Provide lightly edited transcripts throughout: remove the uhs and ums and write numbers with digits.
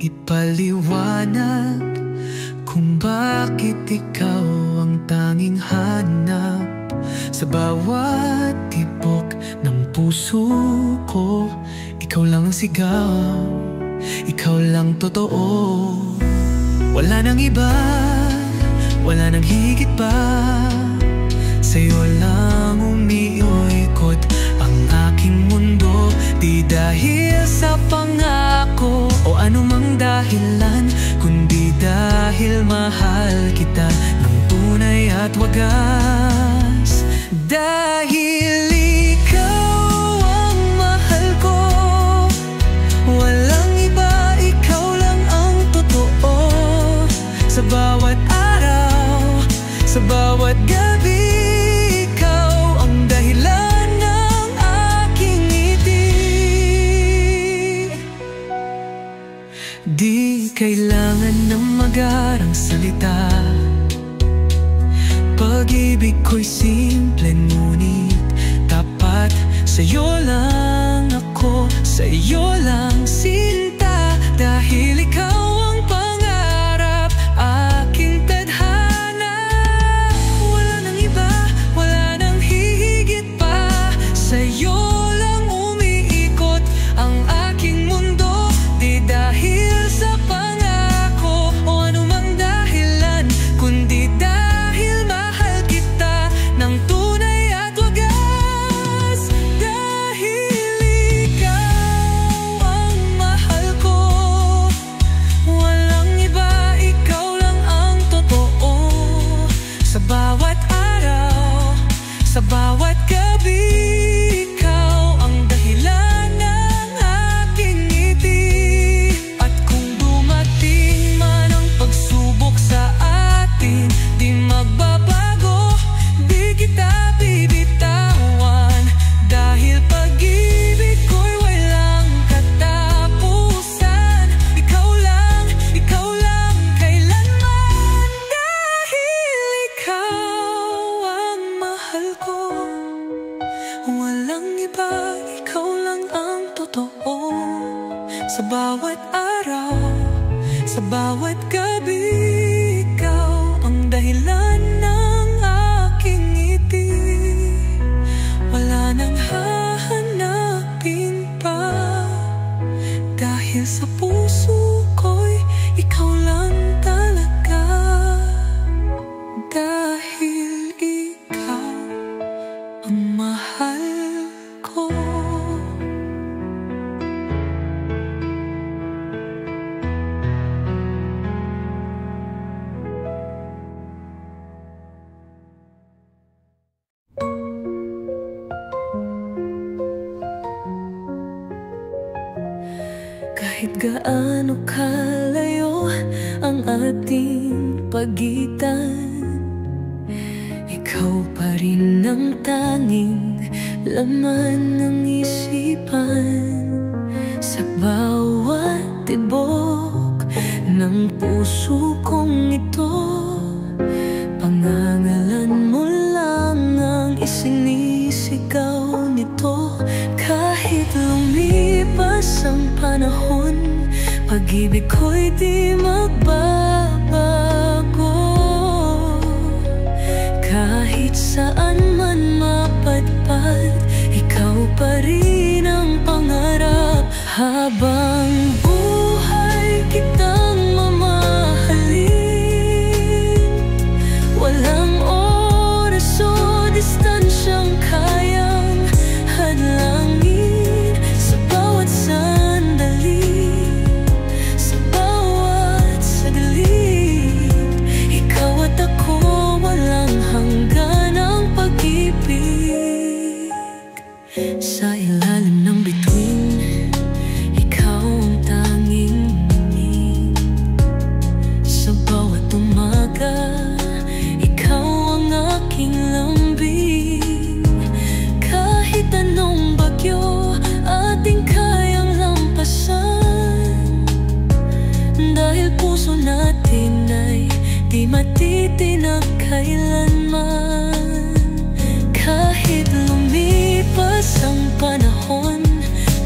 ipaliwanag kung bakit ikaw ang tanging hanap sa bawat tibok ng puso ko. Ikaw lang ang sigaw, ikaw lang totoo. Wala nang iba, wala nang higit pa. Sa'yo lang umiikot ang aking mundo. Di dahil sa pangako o anumang dahilan, kundi dahil mahal kita ng tunay at wagas. Dahil ikaw ang mahal ko, walang iba, ikaw lang ang totoo. Sa bawat araw, sa bawat gabi, ikaw ang dahilan ng aking ngiti. Di kailangan ng magarang salita, pag-ibig ko'y simple ngunit tapat. Sa'yo lang ako, sa'yo lang sinta. Dahil ikaw ang pangarap, aking tadhana. Wala nang iba, wala nang hihigit pa. Sa'yo lang umiikot ang aking mundo. Di dahil sa pangako o anumang dahilan, kundi dahil mahal kita ng tunay at wagas. Dahil ikaw ang mahal ko, walang iba, ikaw lang ang totoo. Sa bawat araw, sa bawat gabi, ikaw ang dahilan ng aking ngiti. At kung dumating man ang pagsubok sa atin, di magbabago, di kita bibitawan. Dahil pag-ibig ko'y walang katapusan. Ikaw lang kailanman. Dahil ikaw ang mahal ko, walang iba, ikaw lang ang totoo. Sa bawat araw, sa bawat gabi, ikaw ang dahilan ng aking ngiti. Wala nang hahanapin pa, dahil sa puso ko'y ikaw lang talaga. Dahil ikaw ang mahal ko. Kahit gaano kalayo ang ating pagitan, ikaw pa rin ang tanging laman ng isipan. Sa bawat tibok ng puso kong ito, pangangalan mo lang ang isinisigaw nito. Kahit lumipas ang panahon, pag-ibig ko'y di magbabago. Kahit saan man mapadpad, ikaw pa rin ang pangarap. Habang buhay kitang mamahalin, walang oras o distansyang kayang hadlangin. Sa bawat sandali, sa bawat saglit, ikaw at ako, walang hanggan ang pag-ibig. Sa ilalim ng bituin, ikaw ang tanging muling. Sa bawat umaga, ikaw ang aking lambing. Kahit anong bagyo ating kayang lampasan, dahil puso natin ay di matitinag kailanman. Kahit lumipas ang panahon,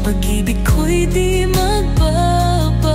pag-ibig ko'y di magbabago.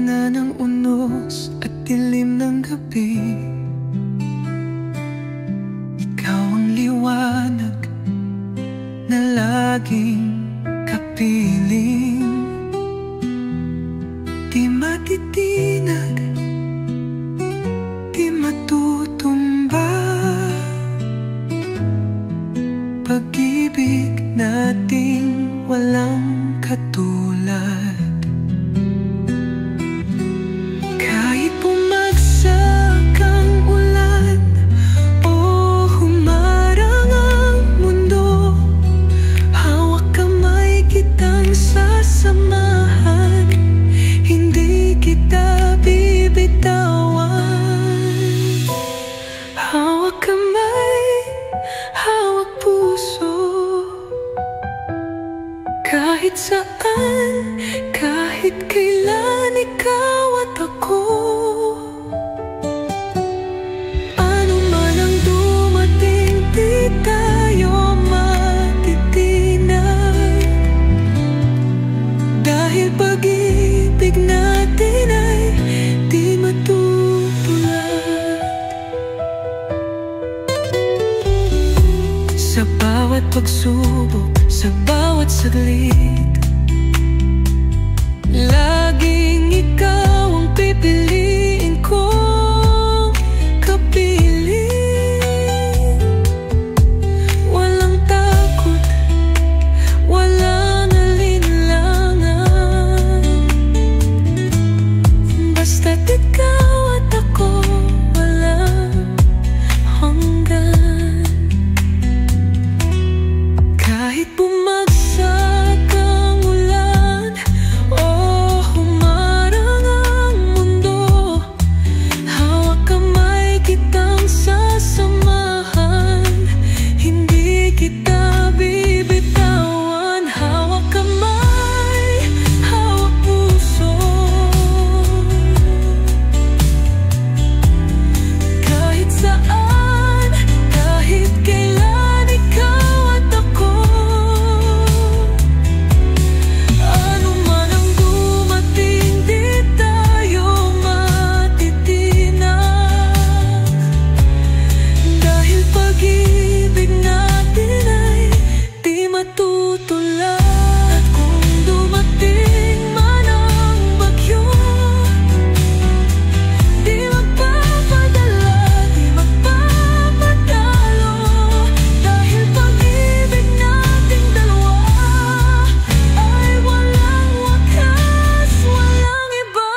gitna ng unos at dilim ng gabi, ikaw ang liwanag na laging kapiling. Di matitinag, di matutumba, pag-ibig nating walang katulad. Kahit bumagsak ang ulan o humarang ang mundo, hawak kamay kitang sasamahan, hindi kita bibitawan. Hawak kamay, hawak puso, kahit saan, kahit kailan, ikaw at ako. Ano man ang dumating, di tayo matitinag, dahil pag-ibig natin ay di matutulad. Sa bawat pagsubok, sa bawat saglit, laging ikaw ang pipiliin kong kapiling. Walang takot, walang alinlangan, basta't ikaw at ako, walang hanggan. Kahit bumagsak ang ulan o humarang ang mundo, hawak kamay kitang sasamahan, hindi kita bibitawan. Hawak kamay, hawak puso, kahit saan, kahit kailan, ikaw at ako. Ano man ang dumating, di tayo matitinag, dahil pag-ibig natin ay di matutulad. At kung dumating man ang bagyo, di magpapadala, di magpapadalo, dahil pag-ibig nating dalawa ay walang wakas, walang iba.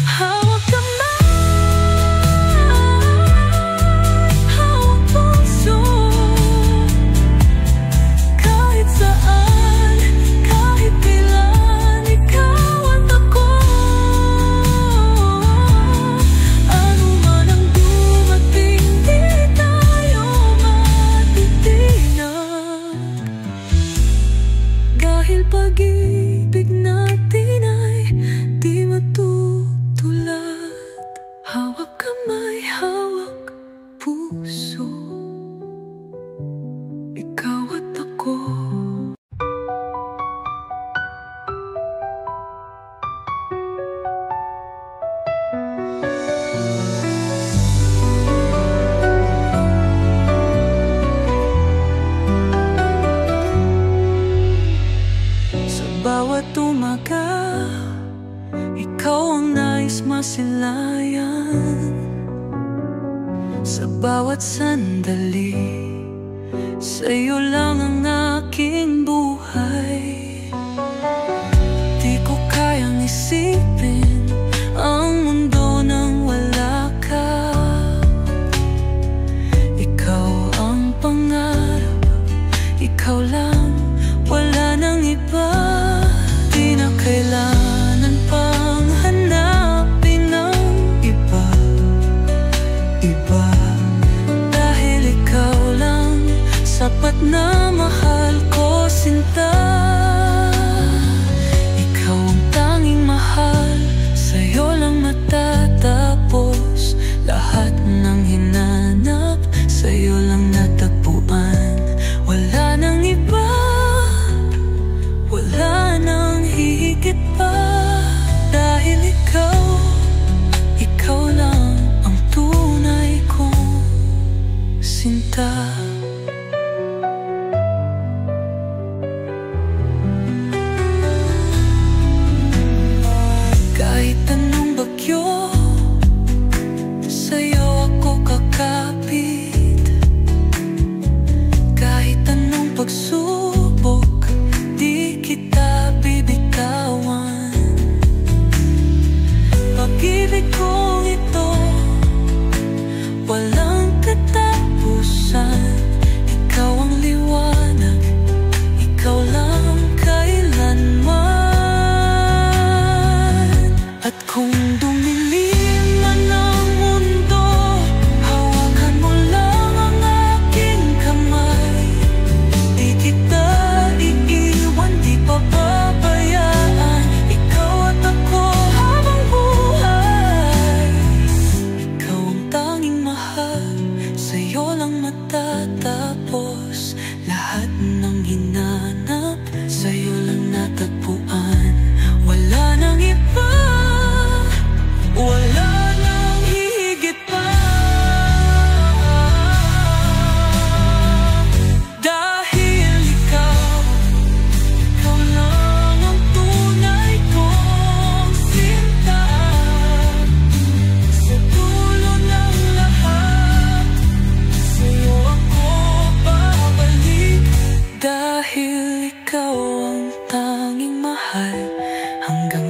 Hawak kamay, hawak puso, kahit saan, kahit kailan, ikaw at ako. Ano man ang dumating, di tayo matitinag, dahil pag-ibig natin ay di matutulad. Hawak kamay, hawak puso, ikaw at ako. Sa bawat umaga, ikaw ang nais masilayan. Sa bawat sandali, sa'yo lang ang aking buhay. Di ko kayang isipin ang mundo nang wala ka. Ikaw ang pangarap, ikaw lang, wala nang iba. Di na kailangan pang hanapin ng iba, dahil ikaw lang sapat na mahal.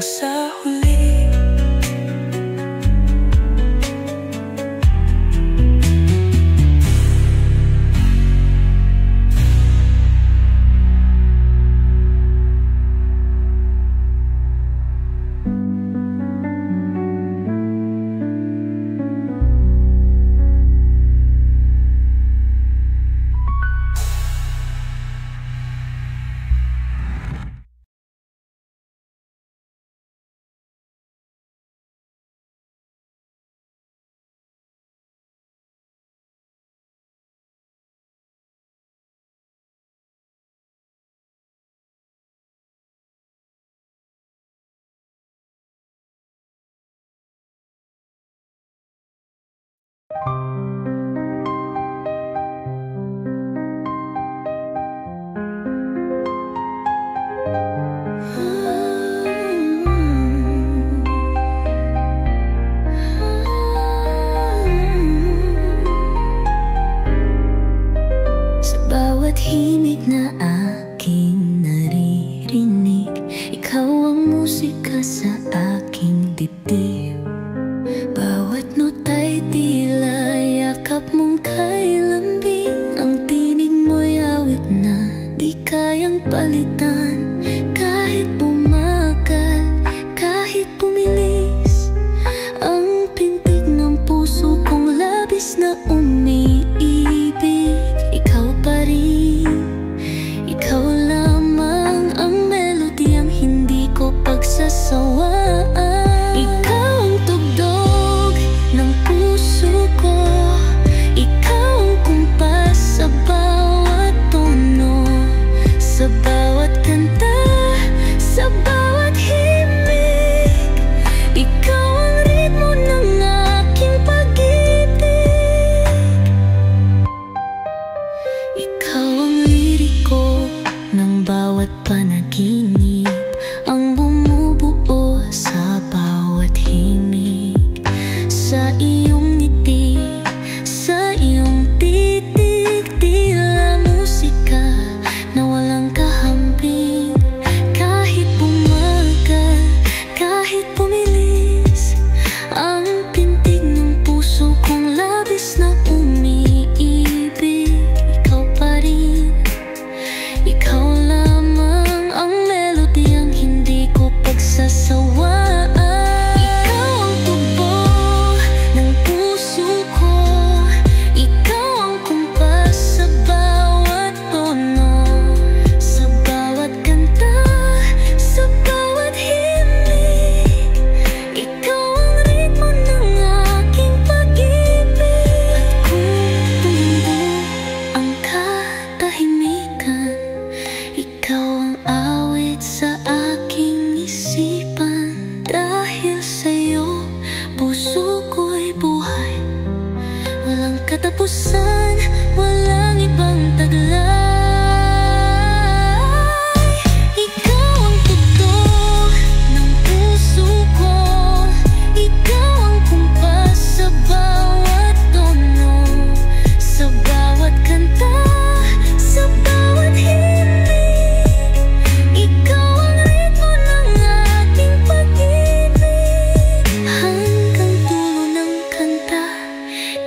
sa huli. Sa bawat himig na aking naririnig, ikaw ang musika sa aking dibdib. Bawat nota'y tila yakap mong kay lambing. Ang tinig mo'y awit na di kayang palitan. Kahit bumagal, kahit bumilis, ang pintig ng puso kong labis na umiibig. Ikaw pa rin, ikaw lamang ang melody ang hindi ko pagsasawaan. Ikaw ang tugtog ng puso ko, ikaw ang kumpas sa bawat tono, sa bawat kanta, sa bawat himig. Ikaw ang ritmo ng aking pag-ibig. Ikaw ang liriko ng bawat panaginip, ang bumubuo sa bawat himig. Sa iyong ngiti, sa iyong titig, tila musika na walang kahambing. Kahit bumagal, kahit bumilis, ang pintig ng puso kong labis na umiibig. Ikaw pa rin, ikaw lamang ang melody ang hindi ko pagsasawaan. Ikaw ang tugtog ng puso ko, ikaw ang kumpas sa bawat tono, sa bawat kanta, sa bawat himig. Ikaw ang ritmo ng aking pag-ibig. At kung bumubo ang katahimikan, ikaw ang awit sa aking isipan. Dahil sa'yo, puso ko'y buhay, walang katapusan, walang ibang taglay. Ikaw ang tugtog ng puso ko, ikaw ang kumpas sa bawat tono, sa bawat kanta, sa bawat himig. Ikaw ang ritmo ng aking pag-ibig. Hanggang dulo ng kanta,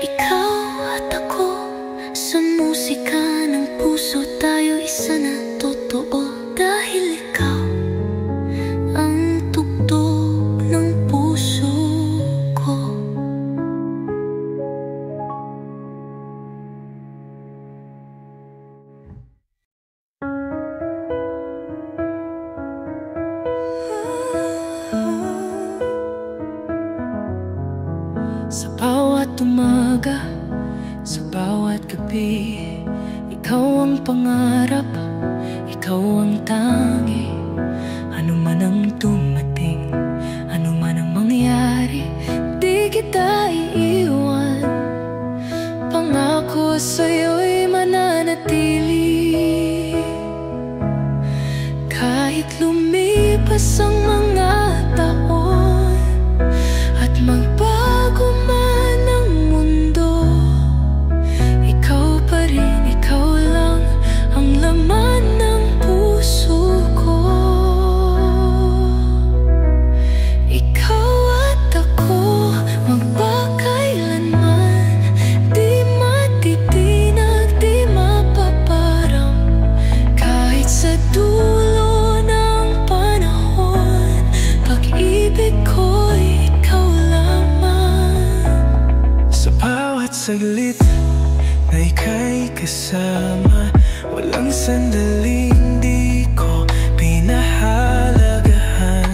ikaw at ako, sa musika ng puso tayo isa na totoo. Dahil ikaw ang tugtog ng puso ko. Sa bawat umaga, sa bawat gabi, ikaw ang pangarap, ikaw ang tangi. Ano man ang dumating, ano man ang mangyari, di kita iiwan. Pangako sa'yo'y mananatili. Kahit lumipas ang mga taon at magbago man ang mundo, ikaw pa rin, ikaw lang ang laman ng puso ko. saglit na ika'y kasama. Walang sandaling di ko pinahalagahan.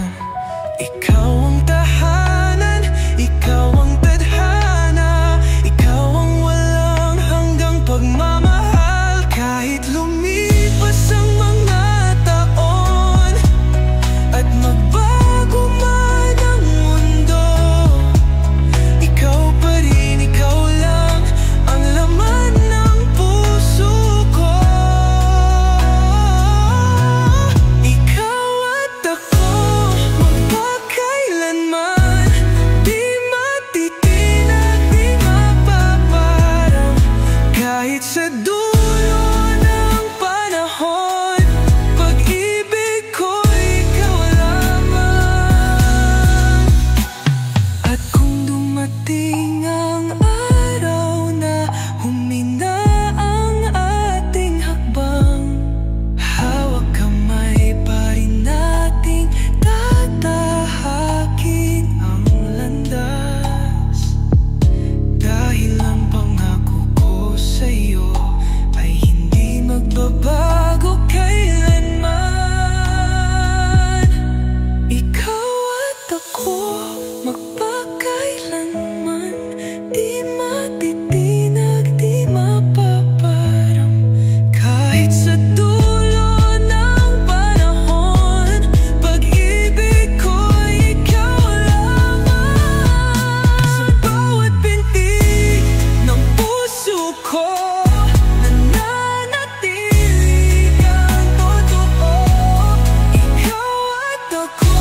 Ikaw ang tahanan, ikaw ang tadhana, ikaw ang walang hanggang pagmamahal. Kahit lumipas ang mga taon at magbago man ang mundo, ikaw pa rin, ikaw lang ang laman ng puso ko. Ikaw at ako, magpakailanman, di matitinag, di mapaparang. Kahit sa dulo ng panahon, pag-ibig ko ikaw lamang. At kung dumating ang araw na humina ang ating hakbang, hawak kamay pa rin nating tatahakin ang landas. Dahil ang pangako ko sa'yo ay hindi magbabago kailanman. Ikaw at ako, magpakailanman, di matitinag, di mapaparang. Kahit sa dulo ng panahon, pag-ibig ko ikaw lamang. Sa bawat pintig ng puso ko, nananatili kang totoo. Ikaw at ako,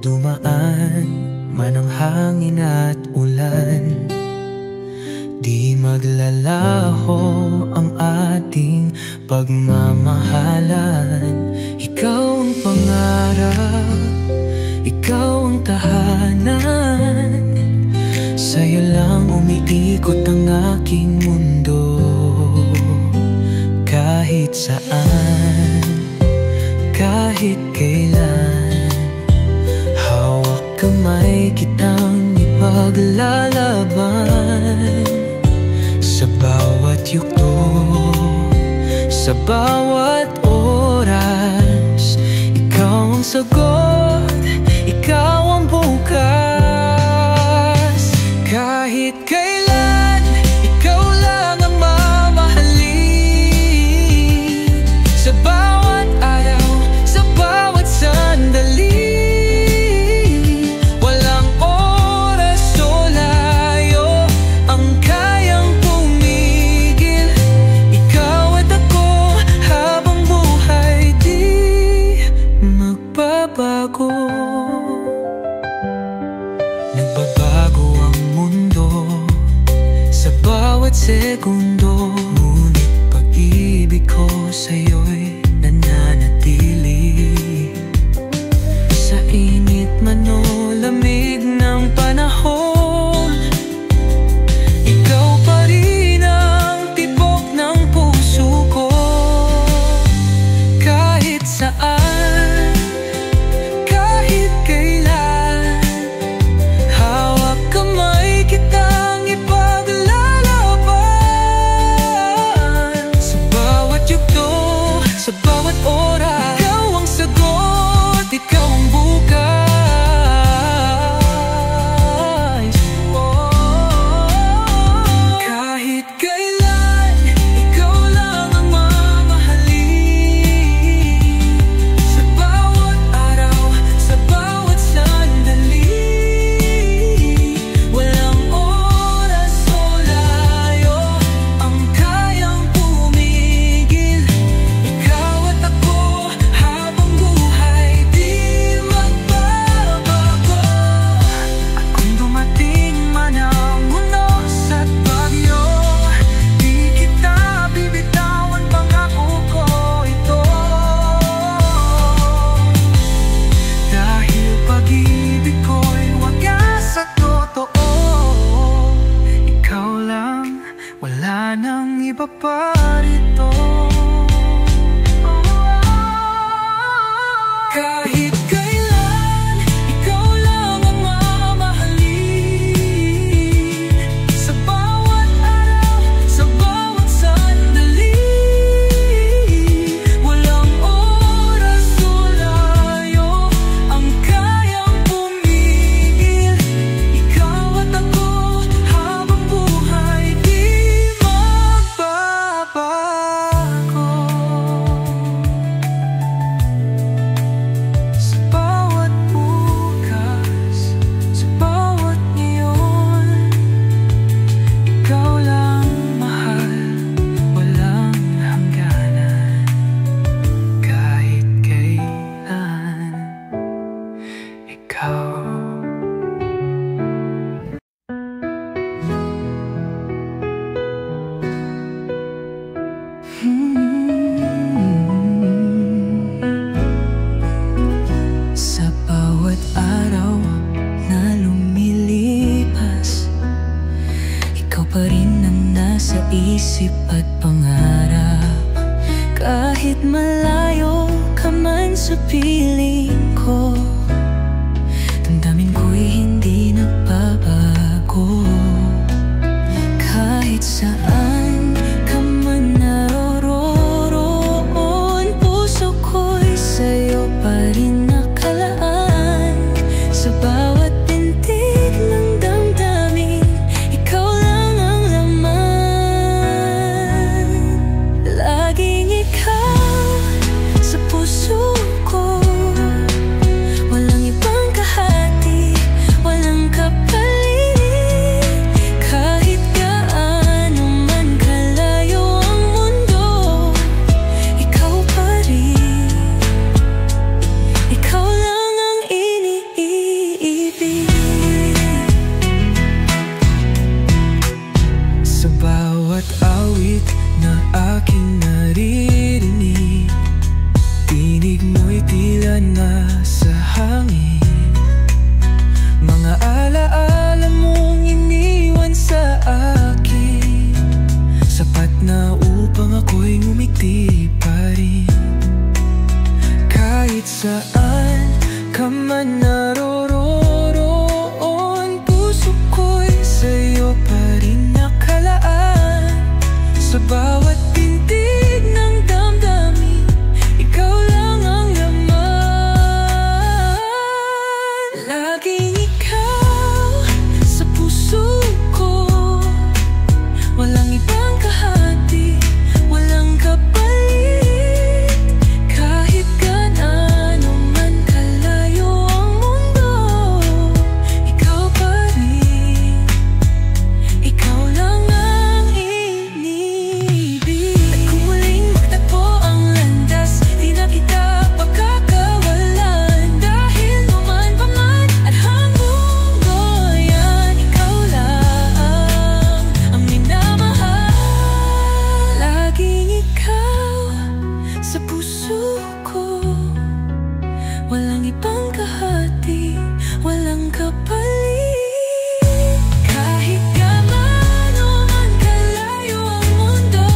dumaan man ang hangin at ulan, di maglalaho ang ating pagmamahalan. Ikaw ang pangarap, ikaw ang tahanan, sa'yo lang umiikot ang aking mundo. Kahit saan, kahit kailan, hawak kamay kitang ipaglalaban. Sa bawat yugto, sa bawat oras, ikaw ang sagot, ikaw ang bukas. Kahit kailan, ikaw lang ang mamahalin. Sa bawat araw, sa bawat sandali, walang oras o layo ang kayang pumigil. Ikaw at ako, habang buhay di magbabago. pa rito. Kahit kailan, ikaw lang ang mamahalin. Sa bawat araw, sa bawat sandali. Walang oras o layo ang kayang pumigil. Ikaw at ako habang buhay di magbabago. Sa bawat bukas, sa bawat ngayon, ikaw lang mahal, walang hangganan. Kahit kailan, ikaw. Sa bawat araw na lumilipas, ikaw pa rin ang nasa isip at pangarap. Kahit malayo ka man sa piling ko, damdamin ko'y hindi nagbabago. Kahit saan ka man naroroon, puso ko'y sa'yo pa rin nakalaan. Sa bawat tintig ng damdamin, ikaw lang ang laman. Laging ikaw sa puso ko, walang ibang kahati, walang kapalit. Kahit gaano man kalayo ang mundo, ikaw pa rin. Ikaw lang ang iniibig. Sa bawat awit na aking naririnig, tinig mo'y tila nasa hangin. Mga alaala mong iniwan sa akin, sapat na upang ako'y ngumiti pa rin. Kahit saan ka man naroroon, puso ko'y sa'yo pa rin nakalaan. Sa bawat tintig ng damdamin, ikaw lang ang laman. Laging ikaw sa puso ko, walang ibang kahati, walang kapalit. Kahit gaano man kalayo ang mundo, ikaw pa rin. Ikaw lang ang iniibig. At kung muling magtagpo ang landas, di na kita pagkakawalan. Dahil numan pa man at hanggang goyan, ikaw lang ang minamahal. Laging ikaw sa puso ko, walang ibang kahati, walang kapalit. Kahit gaano man kalayo ang mundo,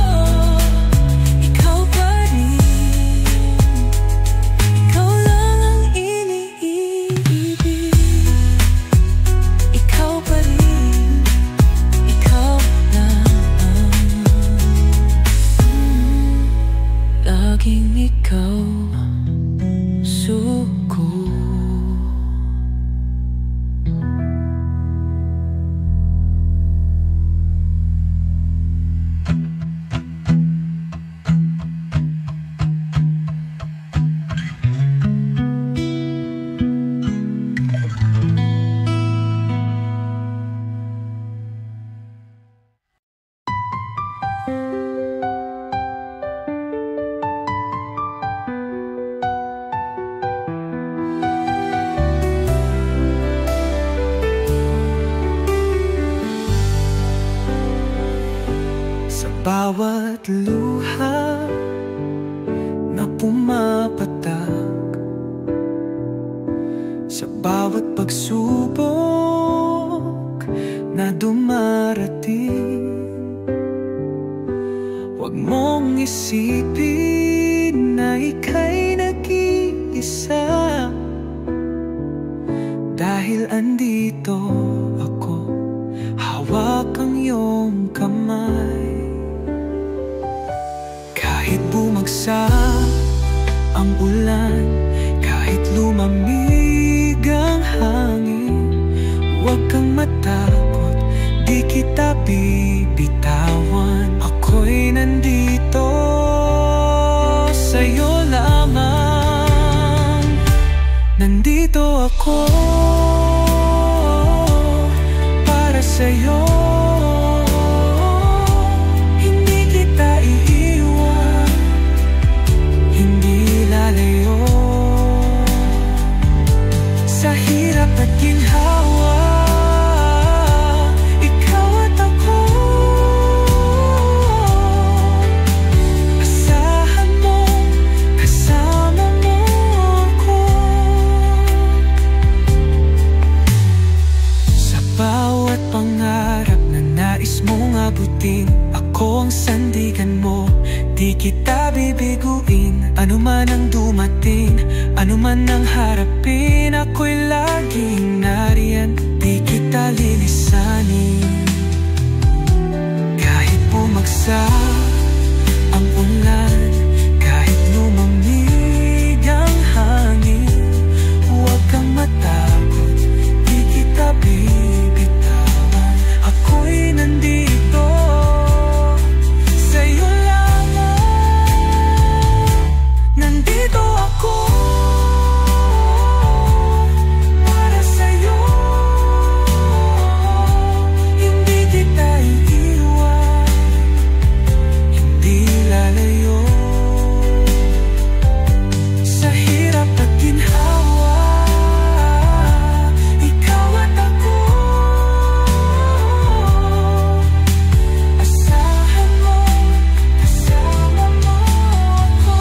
ikaw pa rin. Ikaw lang ang iniibig. Ikaw pa rin. Ikaw lang laging ikaw suko. Bawat luha na pumapatak, sa bawat pagsubok na dumarating, isipin na ika'y nag-iisa. Dahil andito ako, hawak ang iyong kamay. Kahit bumagsak ang ulan, kahit lumamig ang hangin, huwag kang matakot, di kita bibitawan. Ako'y nandito sa'yo lamang. Nandito ako para sa'yo. Hindi kita iiwan, hindi lalayo. Sa hirap at ginhawa, ikaw at ako. Asahan mo, kasama mo ako. Sa bawat pangarap na nais mong abutin, ako ang sandigan mo, di kita bibiguin. Ano man ang dumating, ano man ang harapin, ako'y laging nariyan, di kita lilisanin. Kahit bumagsak ang ulan, kahit lumamig ang hangin, huwag kang matakot, di kita bibitawan. Ako'y nandito sa'yo lamang. Nandito ako para sa'yo. Hindi kita iiwan, hindi lalayo. Sa hirap at ginhawa, ikaw at ako. Asahan mo, kasama mo ako.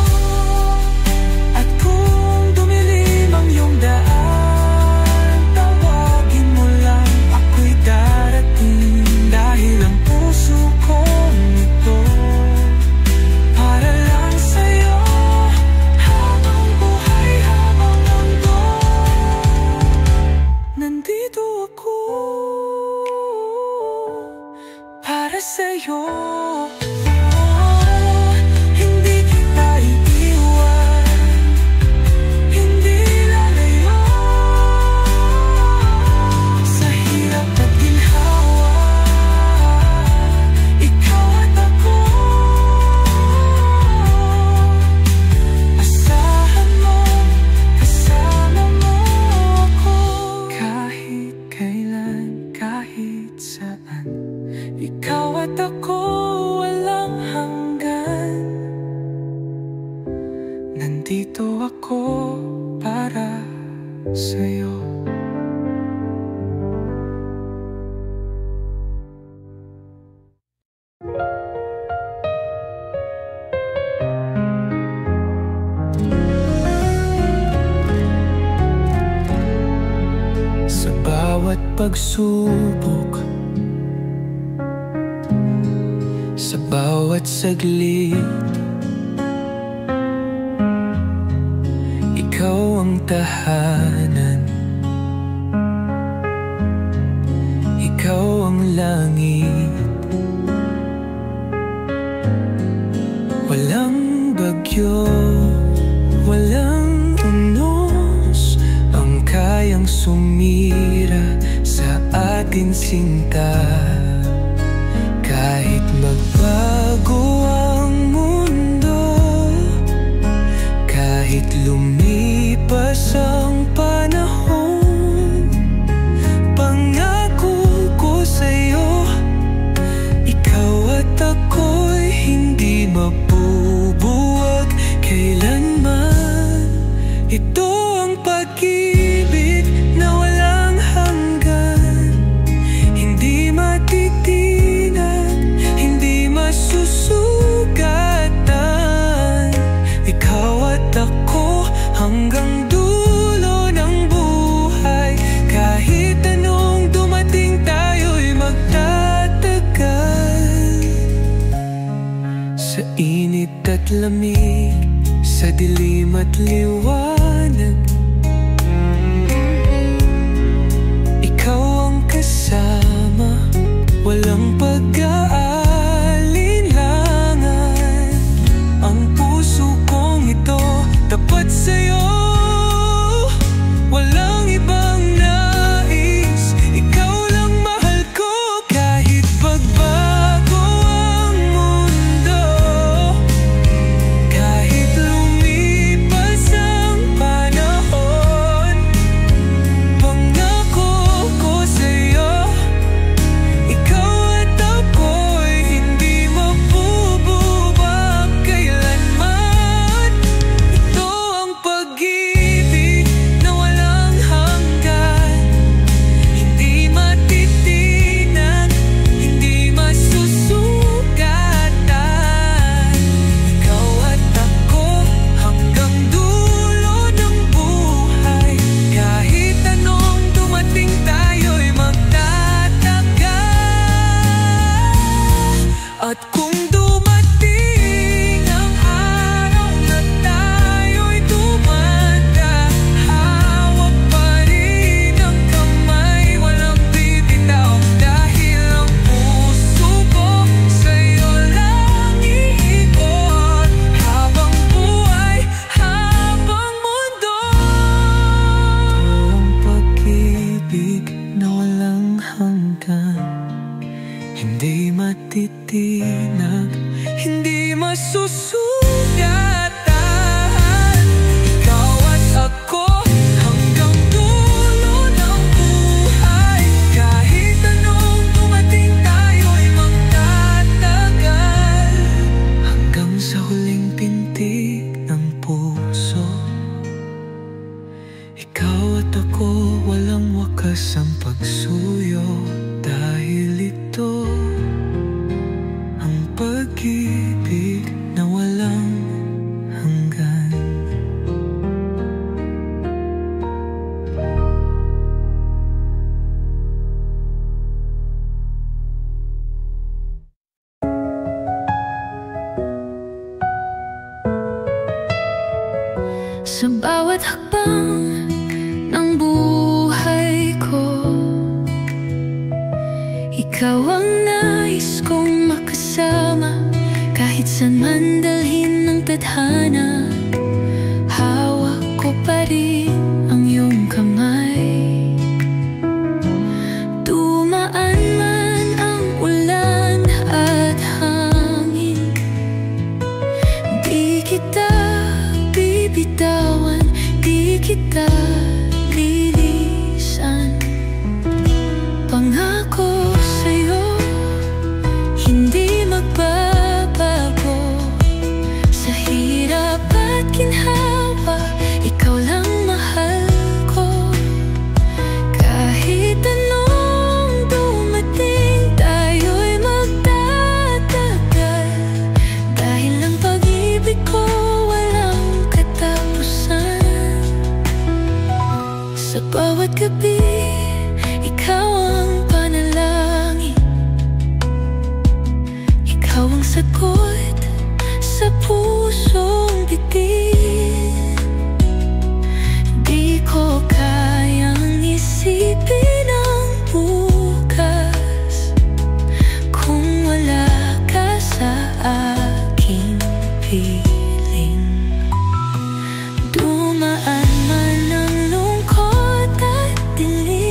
At kung dumilim ang iyong daan, tawagin mo lang, ako'y darating. Dahil ang puso kong ito para lang sa'yo, habang buhay, habang mundo. Nandito ako para sa'yo. Hindi kita iiwan, hindi lalayo. Sa hirap at ginhawa, ikaw at ako. Asahan mo, kasama mo ako. Kahit kailan, kahit saan, ikaw at ako walang hanggan. Nandito ako para sa'yo. Sa bawat pagsubok, sa bawat saglit, ikaw ang tahanan, ikaw ang langit. Walang bagyo, walang unos ang kayang sumira sa atin sinta. Kahit magbago ang mundo, kahit lumipas ang panahon, pangako ko sa'yo, ikaw at ako'y hindi mabubuwag kailanman. Ito ang pag-ibig na walang hanggan, hindi matitinag, hindi masusugatan. Ikaw at ako hanggang dulo. lamig, sa dilim at liwanag. Ikaw ang kasama, walang pag-aalinlangan. Ang puso kong ito tapat sa'yo, walang ibang nais. Ikaw lang mahal ko, kahit pagbago ang mundo, kahit lumipas ang panahon. Pangako ko sa'yo, ikaw at ako'y hindi mabububak kailanman. Ito ang pag-ibig na walang hanggan, hindi matitinag, hindi masusugatan. Ikaw at ako hanggang dulo ng buhay, kahit anong dumating tayo'y magtatagal. At kung dumating ang araw na tayo'y tumatahawak pa rin ang kamay, walang bibitaw, dahil ang puso ko sa'yo lang iikot, habang buhay, habang mundo. Ang pag-ibig na walang hanggan, hindi matitinag, hindi masusugatan. Ikaw at ako hanggang dulo ng buhay, kahit anong dumating tayo'y magtatagal, hanggang sa huling pintig ng puso. Ikaw at ako, walang wakas ang pagsuyo, dahil ito ang pag-ibig na walang hanggan. Sa bawat hakbang ng buhay ko, ikaw ang nais kong makasama, kahit saan man dalhin ng tadhana. Hawak ko pa rin ang iyong kamay. Dumaan man ang ulan at hangin, di kita bibitawan, di kita lilisan. Pangako sa'yo, hindi magbabago. Sa hirap at ginhawa, ikaw lang mahal ko. Kahit anong dumating, tayo'y magtatagal, dahil ang pag-ibig ko walang katapusan. Sa bawat gabi, ikaw ang panalangin, ikaw ang sagot sa pusong bitin. Di ko kayang isipin ang bukas kung wala ka sa aking piling. Dumaan man ang lungkot at dilim,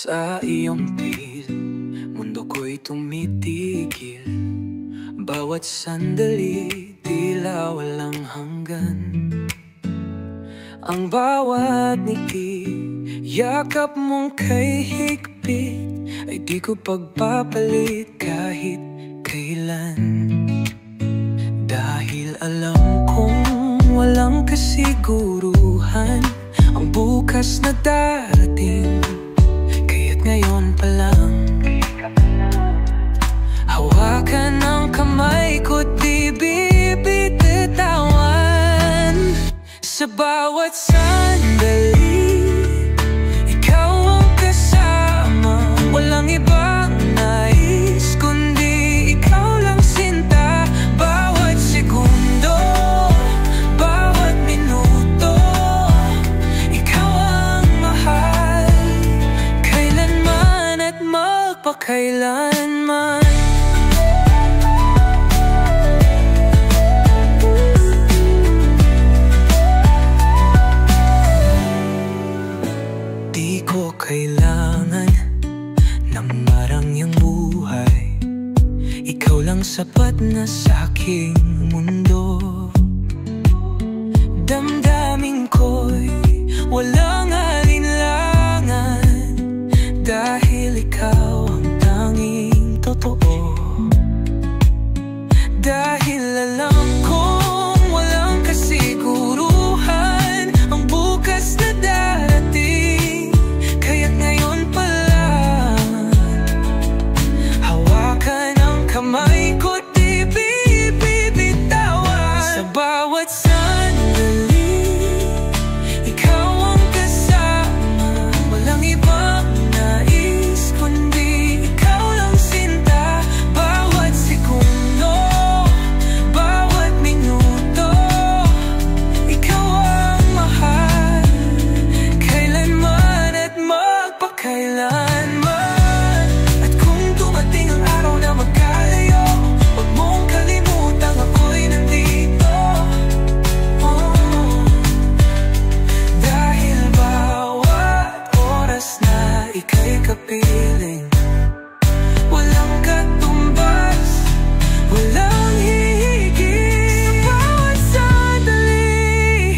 Sa iyong piil, mundo ko'y tumitigil. Bawat sandali, tila walang hanggan. Ang bawat ngiti, yakap mong kay higpit, ay di ko pagpapalit kahit kailan. Dahil alam kong walang kasiguruhan ang bukas na darating. Kaya't ngayon pa lang, hawakan ang kamay ko, di bibitawan. Sa bawat sandali, ikaw ang kasama. Walang ibang nais, kundi ikaw lang sinta. Bawat segundo, bawat minuto, ikaw ang mahal. Kailanman at magpakailanman. Di ko kailangan ng marangyang buhay, ikaw lang sapat na sa aking mundo. Damdamin ko'y walang alinlangan, dahil ikaw ang tanging totoo. Dahil alam kong walang kasiguruhan ang bukas na darating. Kaya't ngayon pa lang, hawakan ang kamay ko, di bibitawan. Sa bawat sandali, ikaw ang kasama. Walang ibang nais, kundi ikaw lang sinta. Bawat segundo, bawat minuto, ikaw ang mahal. Kailanman at magpakailanman. At kung dumating ang araw na magkalayo, huwag mong kalimutang ako'y nandito. Dahil bawat oras na ika'y kapiling, walang katumbas, walang hihigit. Sa bawat sandali,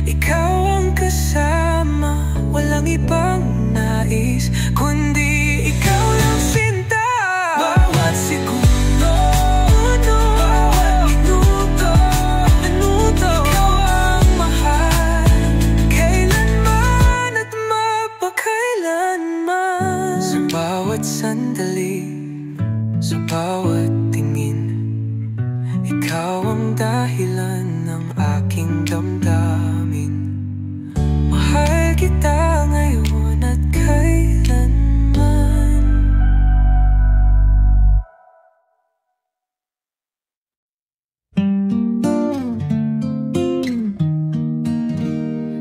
ikaw ang kasama. Walang ibang nais, kundi ikaw lang sinta. Bawat segundo, bawat minuto, ikaw ang mahal. Kailanman at magpakailanman. Sa bawat sandali, sa bawat tingin, ikaw ang dahilan ng aking damdamin. Mahal kita ngayon at kailanman.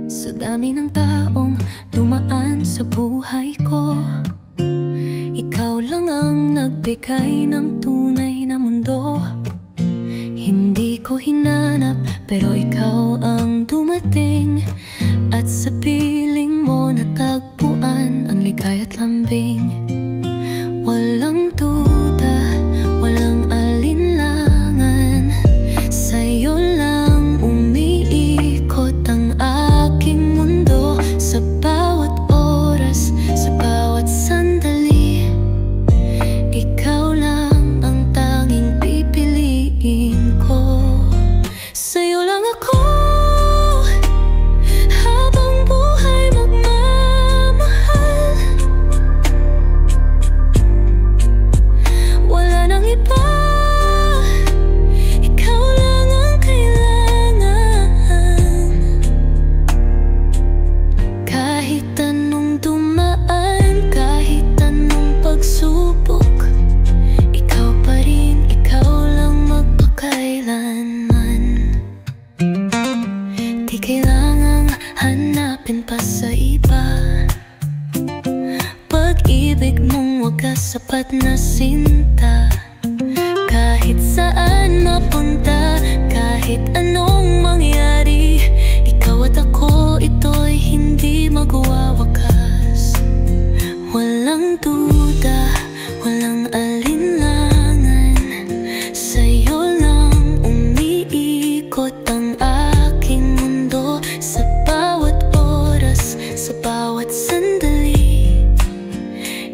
Sa dami ng taong dumaan sa buhay ko, ikaw lang ang nagbigay ng tunay na mundo. Hindi ko hinanap, pero ikaw ang dumating. At sa piling mo natagpuan ang ligay at lambing. Walang duda, walang alinlangan, sa'yo lang umiikot ang aking mundo. Sa bawat oras, sa bawat sandali, ikaw lang ang tanging pipiliin ko. Sa'yo lang ako habang buhay magmamahal. Wala nang iba, ikaw lang ang kailangan. Kahit anong dumaan, kahit anong pagsubok, ikaw pa rin, ikaw lang magpakailanman. Di kailangang hanapin pa sa iba. Pag-ibig mong wagas sapat na sinta. Kahit saan mapunta, kahit anong mangyari, ikaw at ako, ito'y hindi magwawakas. umiikot ang aking mundo. Sa bawat oras, sa bawat sandali,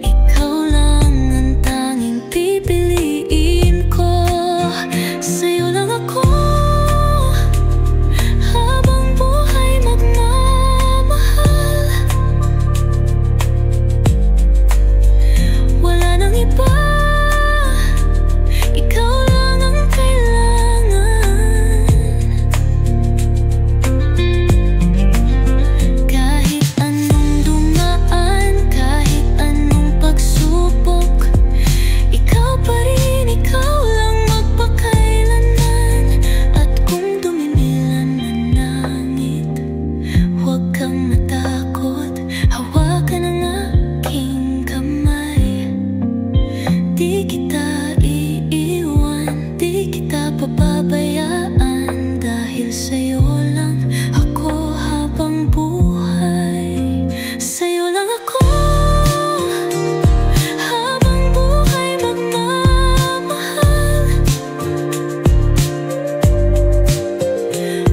ikaw lang ang tanging pipiliin ko. Sa'yo lang ako habang buhay magmamahal. Wala nang iba, ikaw lang ang kailangan. Kahit anong dumaan, kahit anong pagsubok, ikaw pa rin, ikaw lang magpakailanman. At kung dumimilan ang langit, huwag kang matakot, hawakan ang aking kamay. Di kita iiwan, di kita papabayaan, dahil sa'yo lang ako habang buhay. Sa'yo lang ako habang buhay magmamahal.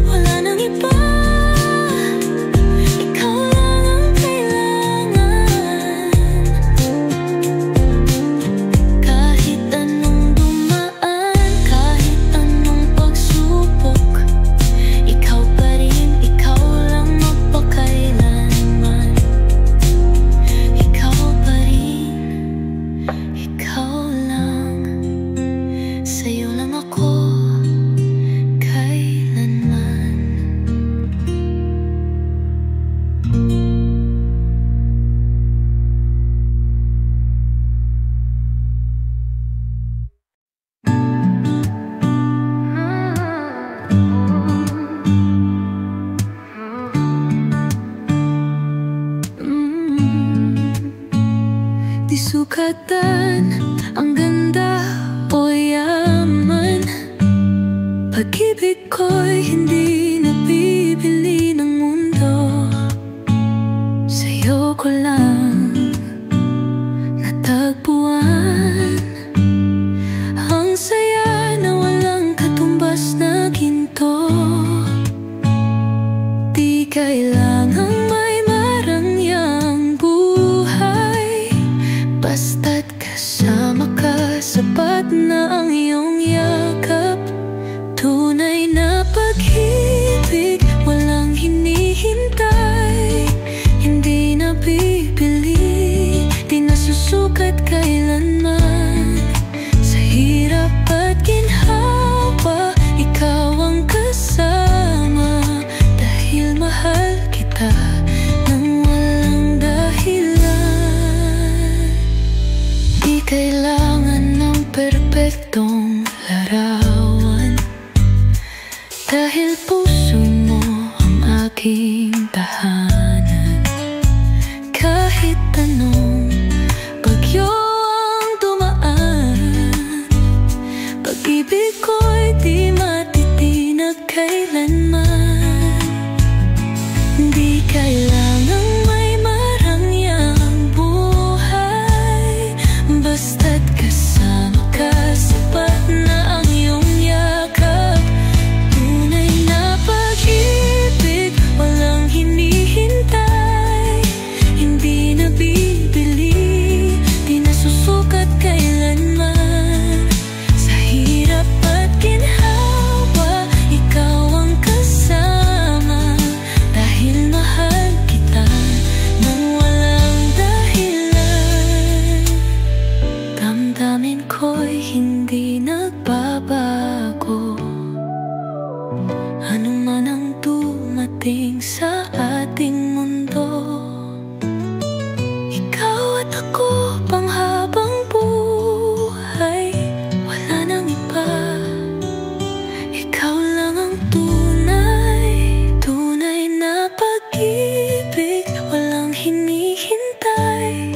Wala nang iba, ikaw lang ang kailangan. Kahit anong dumaan, kahit anong pagsubok, ikaw pa rin, ikaw lang magpakailanman. Ikaw pa rin, ikaw lang. Sa'yo lang ako kailanman. Di sukatan ang ganda o yaman, pag-ibig ko'y hindi nabibili ng mundo. Sa'yo ko lang natagpuan ang saya na walang katumbas na ginto. Di kailangang may marangyang buhay, basta't kasama ka, sapat na ang iyong yakap. Tunay na pag-ibig, walang hinihintay, hindi nabibili, di nasusukat kailanman. Sa hirap at ginhawa, ikaw ang kasama, dahil mahal kita nang walang dahilan. Di kailangan ng perpektong larawan, dahil puso mo ang aking tahanan. Kahit anong bagyo ang dumaan, pag-ibig ko'y di matitinag kailanman. Di kailangang may marangyang buhay, basta't kasama ka, sapat na ang iyong yakap. Tunay na pag-ibig, walang hinihintay, hindi nabibili, di nasusukat kailanman. Sa hirap at ginhawa, ikaw ang kasama, dahil mahal kita nang walang dahilan. Damdamin ko'y hindi nagbabago, ano man ang dumating sa ating mundo. Ikaw at ako panghabang buhay, wala nang iba, ikaw lang ang tunay. Tunay na pag-ibig, walang hinihintay,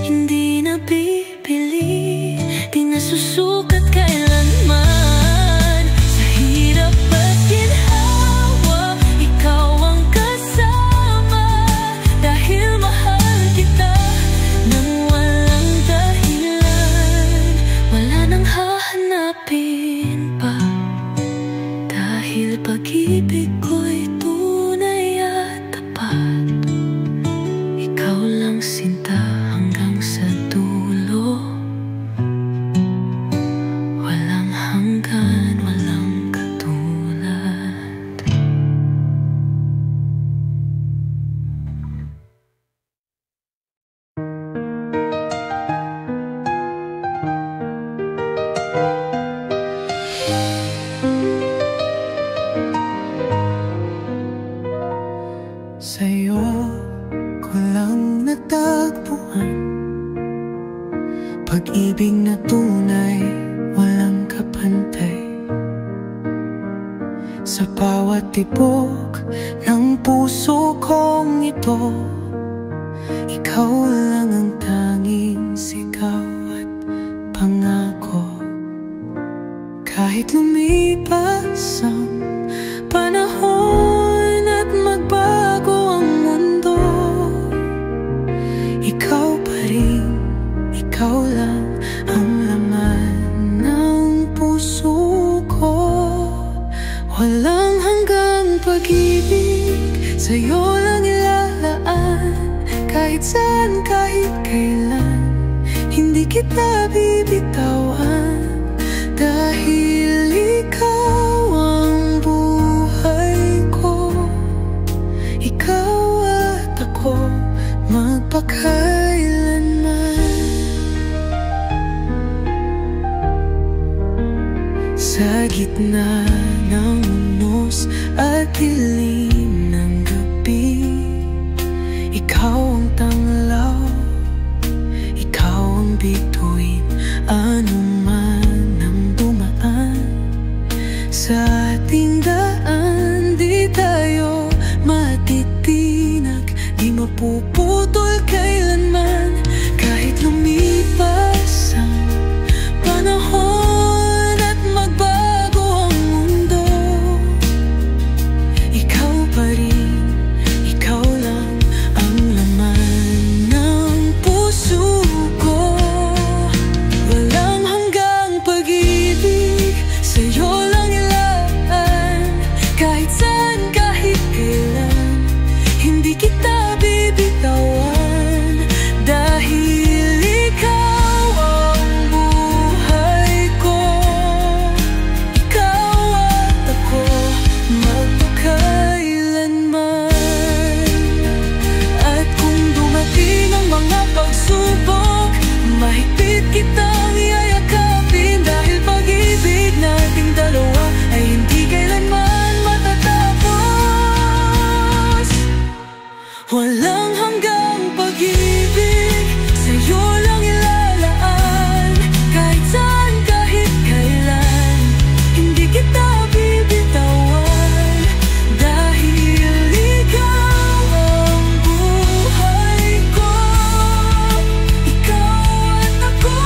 hindi nabibili, di nasusukat kailanman. Sa hirap at ginhawa, ikaw ang kasama, Dahil pag-ibig ko'y tunay at tapat, ikaw lang sinta hanggang sa dulo. Walang hanggan, walang katulad. Sa'yo ko lang natagpuan pag-ibig na tunay, walang kapantay. Sa bawat tibok ng puso kong ito, ikaw lang ang tanging sigaw at pangako. Kahit lumipas ang panahon at magbago ang mundo, ikaw pa rin, ikaw lang ang laman ng puso ko. Walang hanggang pag-ibig, sa'yo lang ilalaan. Kahit saan, kahit kailan, hindi kita bibitawan. Dahil ikaw ang buhay ko, ikaw at ako magpakailanman. Sa gitna ng unos at dilim ng gabi, ikaw ang tanglaw, ikaw ang bituin. Anuman ang dumaan sa ating daan, di tayo matitinag, di mapuputol kailanman. Kahit lumipas ang panahon at magbago ang mundo, ikaw pa rin, ikaw lang ang laman ng puso ko. Walang hanggang pag-ibig, sa'yo lang ilaan. Kahit saan, kahit kailan, hindi kita bibitawan. Dahil ikaw ang buhay ko, ikaw at ako magpakailanman. At kung dumating ang mga pagsubok, mahigpit kitang iyayakapin. Dahil pag-ibig nating dalawa ay hindi kailanman matatapos. Walang hanggang pag-ibig, sa'yo lang ilalaan. Kahit saan, kahit kailan, hindi kita bibitawan. Dahil ikaw ang buhay ko, ikaw at ako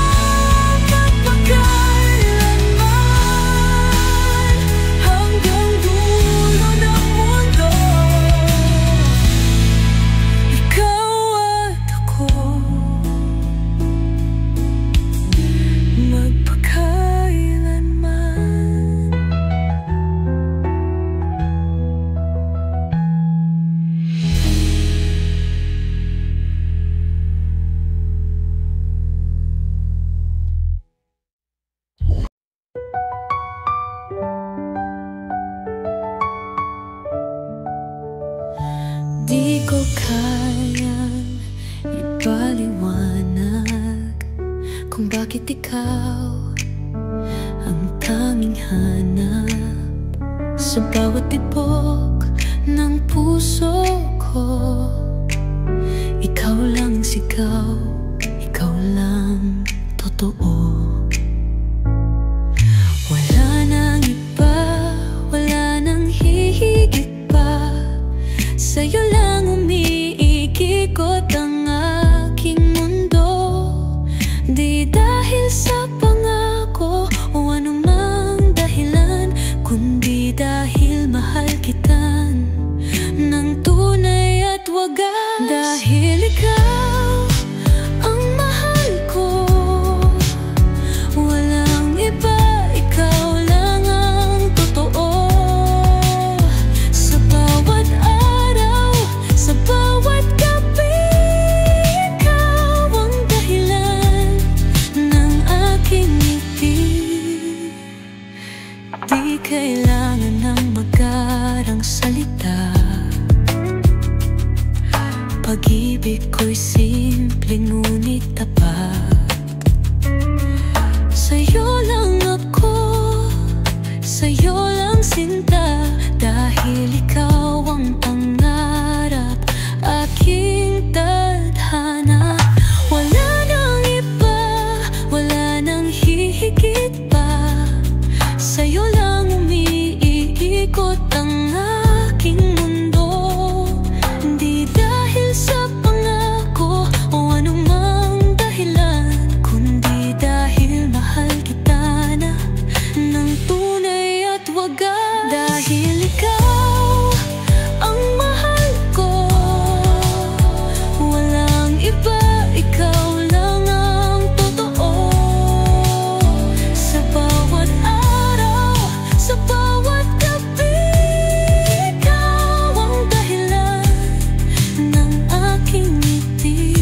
magpakailanman. Hanggang dulo ng mundo, ikaw at ako magpakailanman. Di ko kayang ipaliwanag kung bakit ikaw ang tanging hanap sa bawat tibok ng puso ko. Ikaw lang ang sigaw, ikaw lang totoo. Wala nang iba, wala nang hihigit pa. Sa'yo lang umiikot ang aking mundo. Di dahil sa pangako o anumang dahilan, kundi dahil mahal kita ng tunay at wagas. Dahil ikaw ang mahal ko, walang iba, ikaw lang ang totoo. ang salita. Pag-ibig ko'y simple ngunit tapat. Sa'yo lang ako, sa'yo lang sinta. Dahil ikaw ang pangarap, aking tadhana. Wala nang iba, wala nang hihigit pa. Sa'yo lang umiikot ang aking mundo. Di dahil sa pangako o anumang dahilan, kundi dahil mahal kita na ng tunay at wagas. Dahil ikaw ang mahal ko, walang iba, ikaw lang ang totoo. Sa bawat araw, sa bawat gabi, ikaw ang dahilan ng aking ngiti.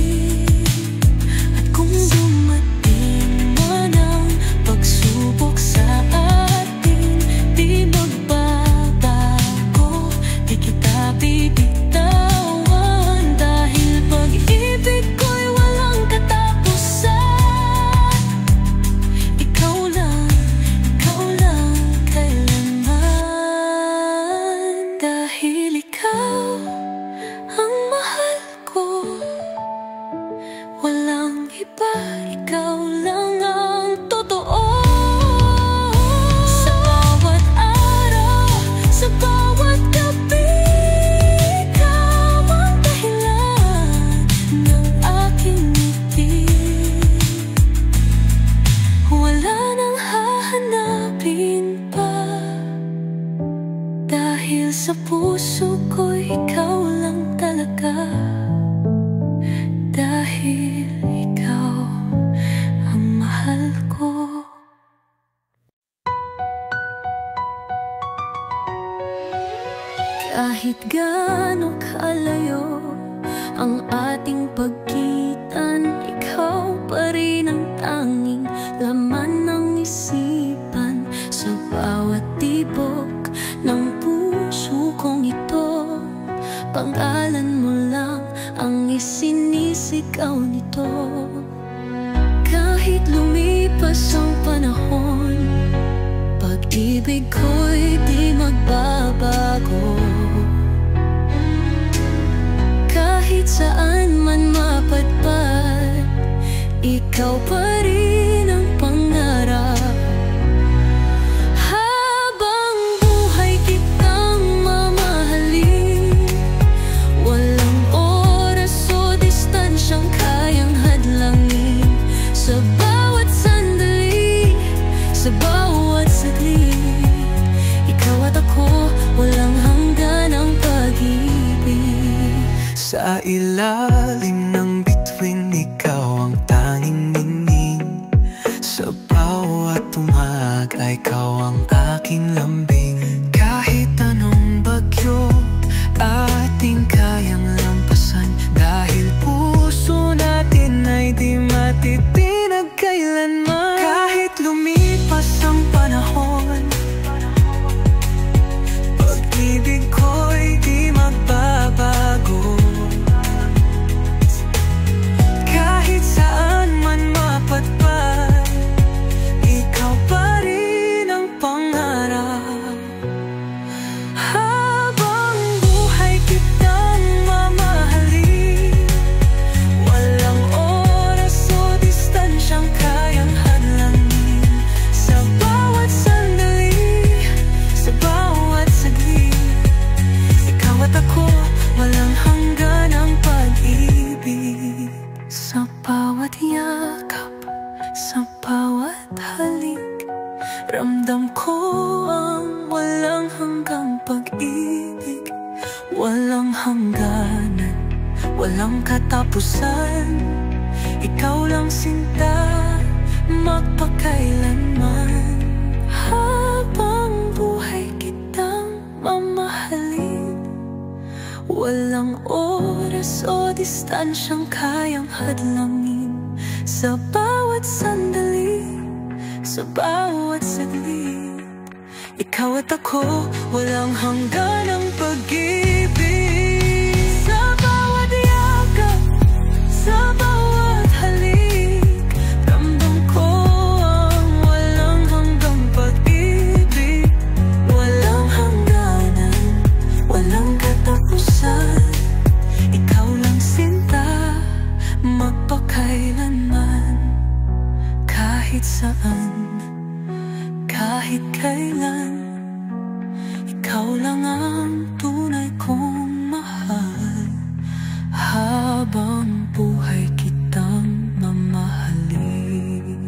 At kung dumating man ang pagsubok sa atin, di magbabago, di kita bibitawan. Dahil pag-ibig ko'y walang katapusan. Ikaw lang kailanman. Dahil ikaw ang mahal ko, walang iba, ikaw lang ang totoo. Sa bawat araw, sa bawat gabi, ikaw ang dahilan ng aking ngiti. Wala nang hahanapin pa, dahil sa puso ko ikaw lang talaga. Dahil ikaw ang mahal ko. Kahit gaano kalayo ang ating pagkitan, ikaw pa rin ang tanging laman ng isipan. Sa bawat tibok ng puso kong ito, pangalan mo lang ang isinisigaw nito. Kahit lumipas ang panahon, pag-ibig ko'y di magbabago. Kahit saan man mapadpad, ikaw pa rin ang pangarap. Habang buhay kitang mamahalin, walang oras o distansyang kayang hadlangin. Sa bawat sandali, sa bawat saglit, ikaw at ako, walang hanggan ang pag-ibig. Sa ilalim ng bituin, ikaw ang tanging ningning. Sa bawat umaga, ikaw ang aking lambing. Kahit anong bagyo ating kayang lampasan, dahil puso natin ay di matitinag kailanman. Kahit lumipas ang panahon, pag-ibig ko'y di magbabago. Kahit saan man mapadpad, ikaw pa rin ang pangarap. Habang buhay kitang mamahalin, walang oras o distansyang kayang hadlangin. Sa bawat sandali, sa bawat saglit, ikaw at ako, walang hanggan ang pag-ibig. Sa bawat yakap, sa bawat halik, ramdam ko ang walang hanggang pag-ibig. Walang hangganan, walang katapusan. Ikaw lang sinta, magpakailanman. Habang buhay kitang mamahalin, walang oras o distansyang kayang hadlangin. Sa bawat sandali, sa bawat saglit, Ikaw at ako, walang hanggan ang pag-ibig. Sa bawat yakap, sa bawat halik, ramdam ko ang walang hanggang pag-ibig. Walang hangganan, walang katapusan. Ikaw lang sinta, magpakailanman. Kahit saan, kahit kailan, ikaw lang ang tunay kong mahal. Habang buhay kitang mamahalin.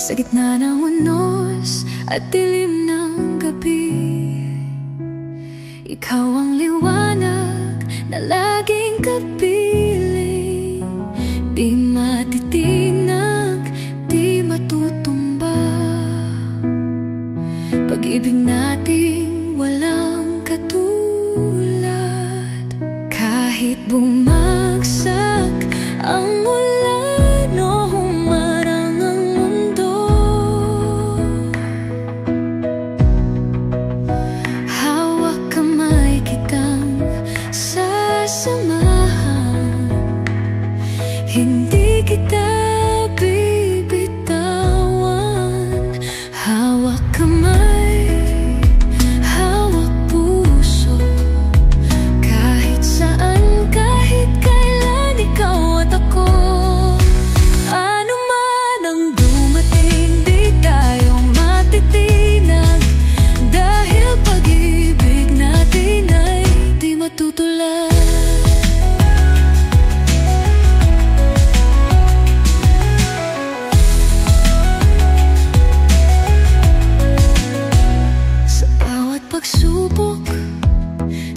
Sa gitna ng unos at dilim ng gabi, ikaw ang liwanag na laging kapiling. Di matitinag, di matutumba. Pag-ibig nating walang katulad. Kahit bumagsak ang ulan o humarang ang mundo, hawak kamay kitang sasamahan. Hindi kita bibitawan. Hawak kamay, hawak puso. Kahit saan, kahit kailan, ikaw at ako. Ano man ang dumating, di tayo matitinag. Dahil pag-ibig natin ay di matutulad. Sa bawat pagsubok,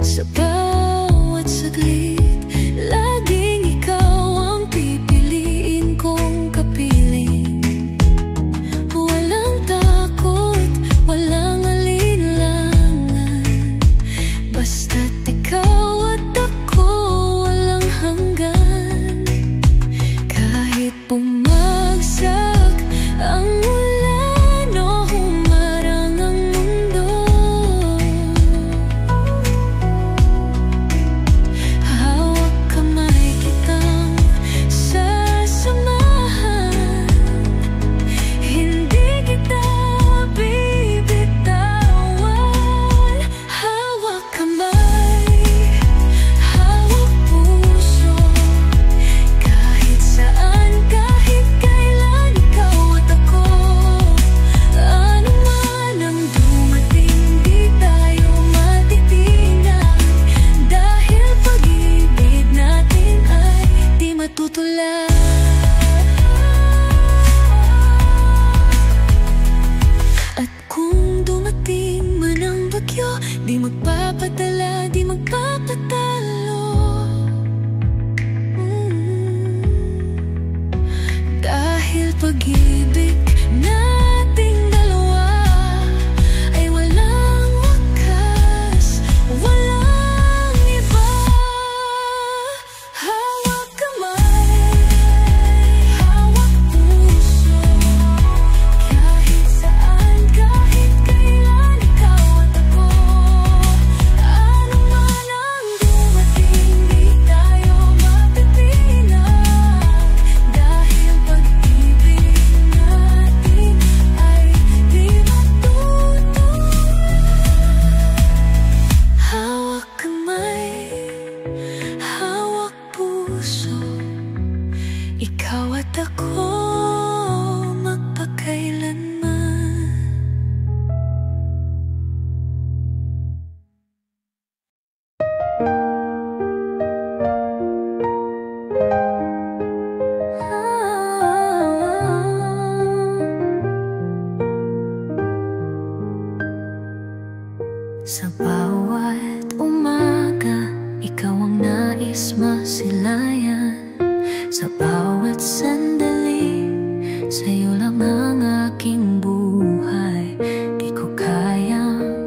sa bawat saglit, laging ikaw ang pipiliin kong kapiling. Walang takot, walang alinlangan. Basta't ikaw at ako, walang hanggan. Kahit bumagsak ang ulan o humarang ang mundo, hawak kamay kitang sasamahan. Hindi kita bibitawan. Hawak kamay, hawak puso. Kahit saan, kahit kailan, ikaw at ako. Ano man ang dumating, di tayo matitinag. Dahil pag-ibig natin ay di matutulad. At kung dumating man ang bagyo, di magpapadala, di magpapatalo. Dahil pag-ibig nating dalawa ay walang wakas, walang iba. Hawak kamay, hawak puso. Kahit saan, kahit kailan, ikaw at ako. Ano man ang dumating, di tayo matitinag. Dahil pag-ibig natin ay di matutulad. Hawak kamay, hawak puso. Ikaw at ako, magpakailanman. Sa bawat umaga, ikaw ang nais masilayan. Sa bawat sandali, sa'yo lang ang aking buhay. Di ko kayang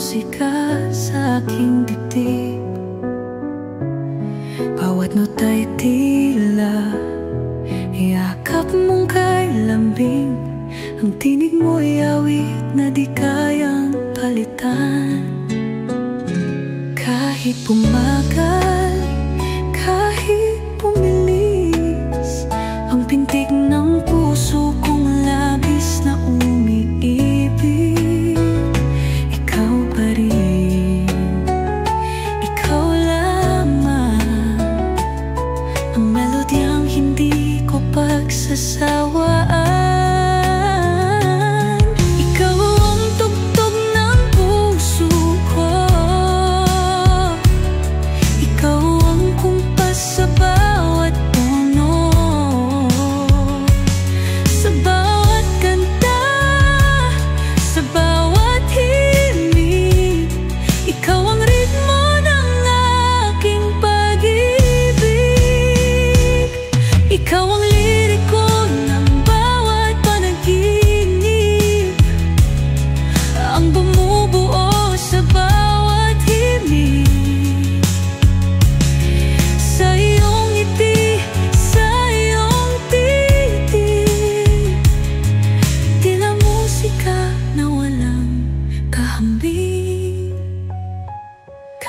musika sa aking dibdib. Bawat nota'y tila yakap mong kay lambing. Ang tinig mo'y awit na di kayang palitan. Kahit pumagal, kahit pumilis, ang pintig ng puso kong labis na umiibig. Ikaw pa rin, ikaw lamang, ang melodyang hindi ko pagsasawaan.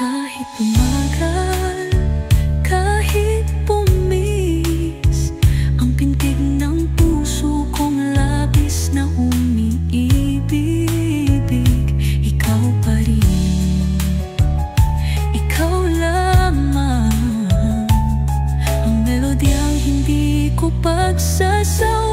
Kahit pumagal, kahit pumis, ang pintig ng puso kong labis na umiibig. Ikaw pa rin, ikaw lamang, ang melodyang hindi ko pagsasawaan.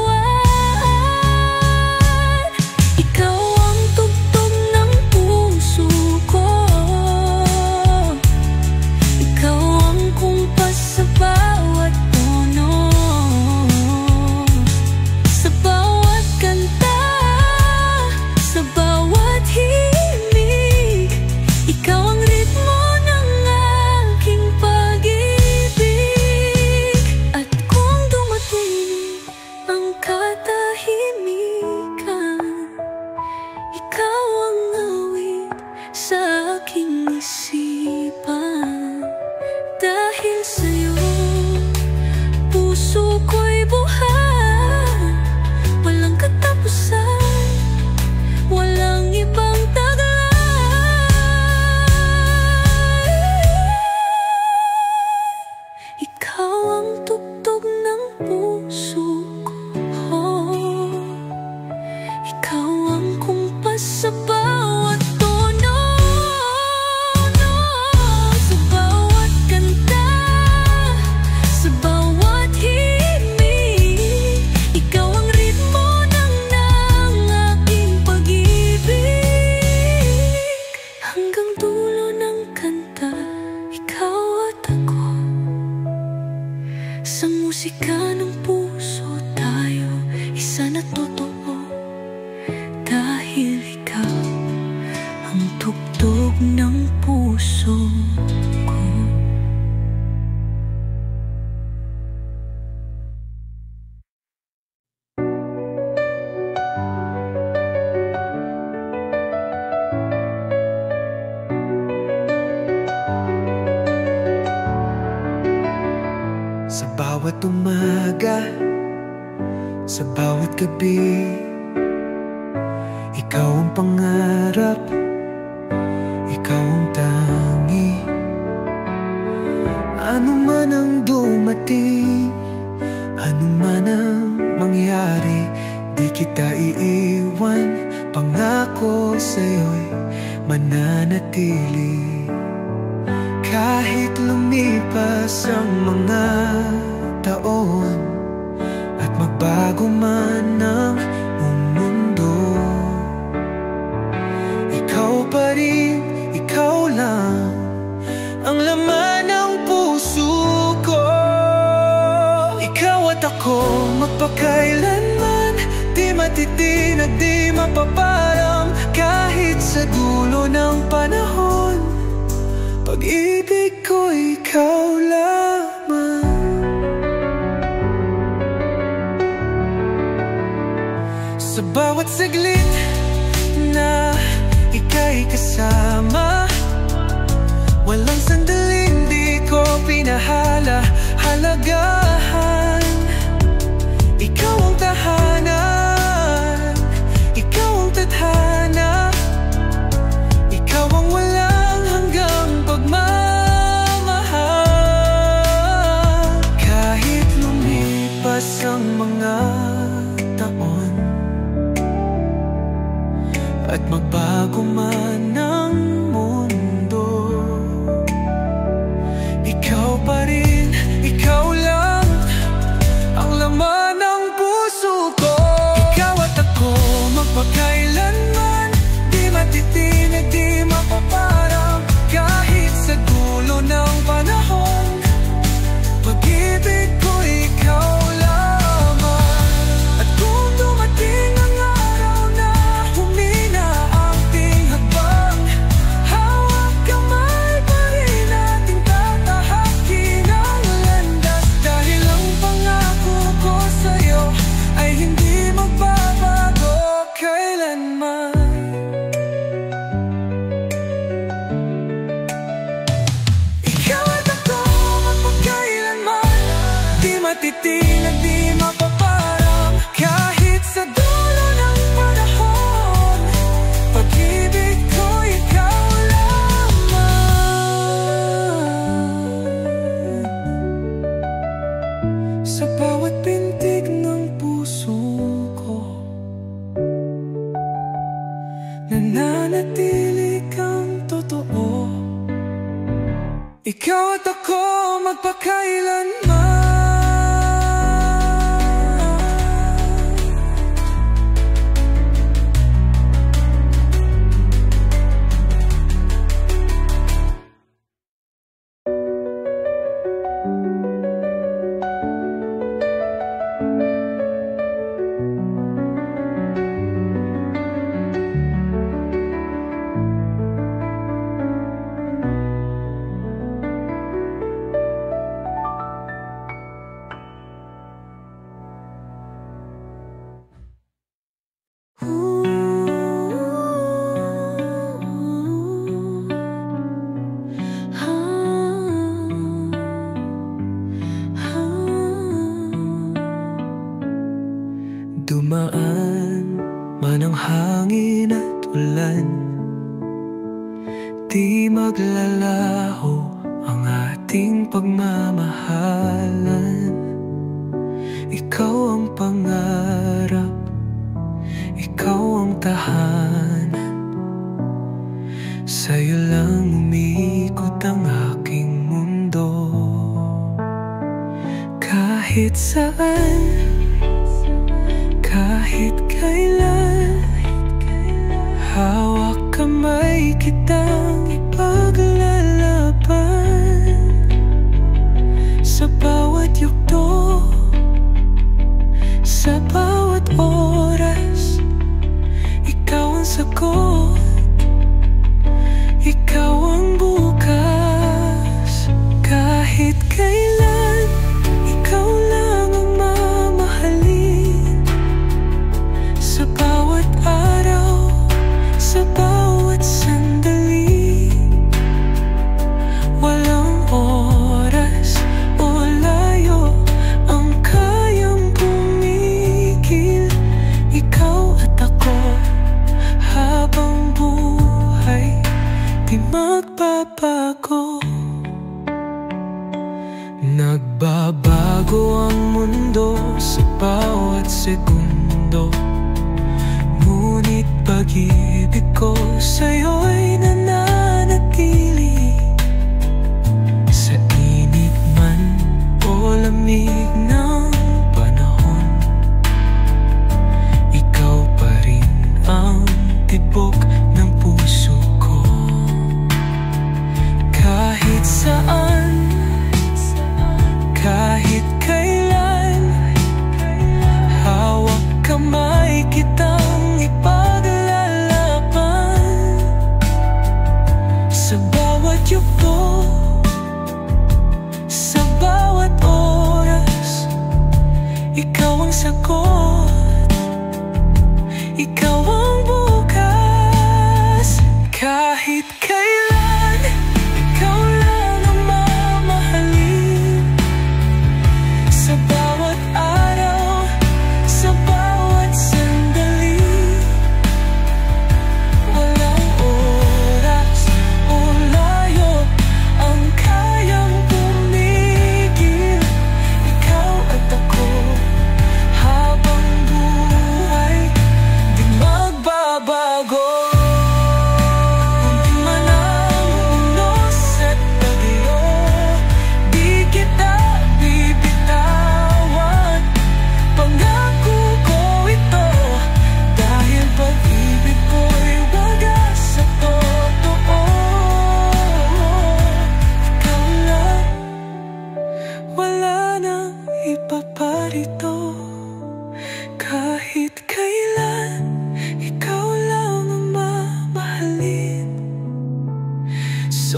Dahil sa'yo, puso ko'y buhay, walang katapusan, walang ibang taglay. Ikaw ang tugtog ng puso ko, ikaw ang kumpas sa bawat sa musika ng puso tayo, isa na totoo. Dahil ikaw ang tugtog ng puso ko. Sa bawat umaga, sa bawat gabi, ikaw ang pangarap, ikaw ang tangi. Ano man ang dumating, ano man ang mangyari, di kita iiwan. Pangako sa'yo'y mananatili. Kahit lumipas ang mga taon at magbago man ang mundo, ikaw pa rin, ikaw lang ang laman ng puso ko. Ikaw at ako magpakailanman, di matitinag, di mapapalam. Kahit sa dulo ng panahon, pag-ibig ko ikaw lamang. Sa bawat saglit na ika'y kasama at magbago man ang mundo, ikaw pa rin, ikaw lang ang laman ng puso ko. Ikaw at ako magpakailanman, di matitinag, di mapaparang. Kahit sa dulo ng panahon, pag-ibig ko ikaw lamang. At kung dumating ang araw na humina ang ating hakbang, hawak kamay pa rin natin tatahakin ang landas. Dahil ang pangako ko sa'yo ay hindi magbabago kailanman. Ikaw at ako magpakailanman, di matitinag, di mapaparang. Kahit sa dulo ng panahon, pag-ibig ko ikaw lamang. Sa bawat pintig ng puso ko, nananatili kang totoo. Ikaw at ako magpakailanman. Dumaan man ang hangin at ulan, di maglalaho ang ating pagmamahalan. Ikaw ang pangarap, ikaw ang tahanan, sa'yo lang umiikot ang aking mundo. Kahit saan, kahit kailan, hawak kamay kitang ipaglalaban. Sa bawat yugto, sa bawat oras, ikaw ang sagot, ikaw ang bukas. Kahit kailan, ikaw lang ang mamahalin. Sa bawat araw, sa bawat sandali, walang oras o layo ang kayang pumigil. Ikaw at ako habang buhay, di magbabago. Nagbabago ang mundo sa bawat segundo, ngunit pag-ibig ko sa'yo'y nananatili. Sa init man o lamig ng panahon, ikaw pa rin ang tibok ng puso ko. Kahit saan, kahit kailan, hawak kamay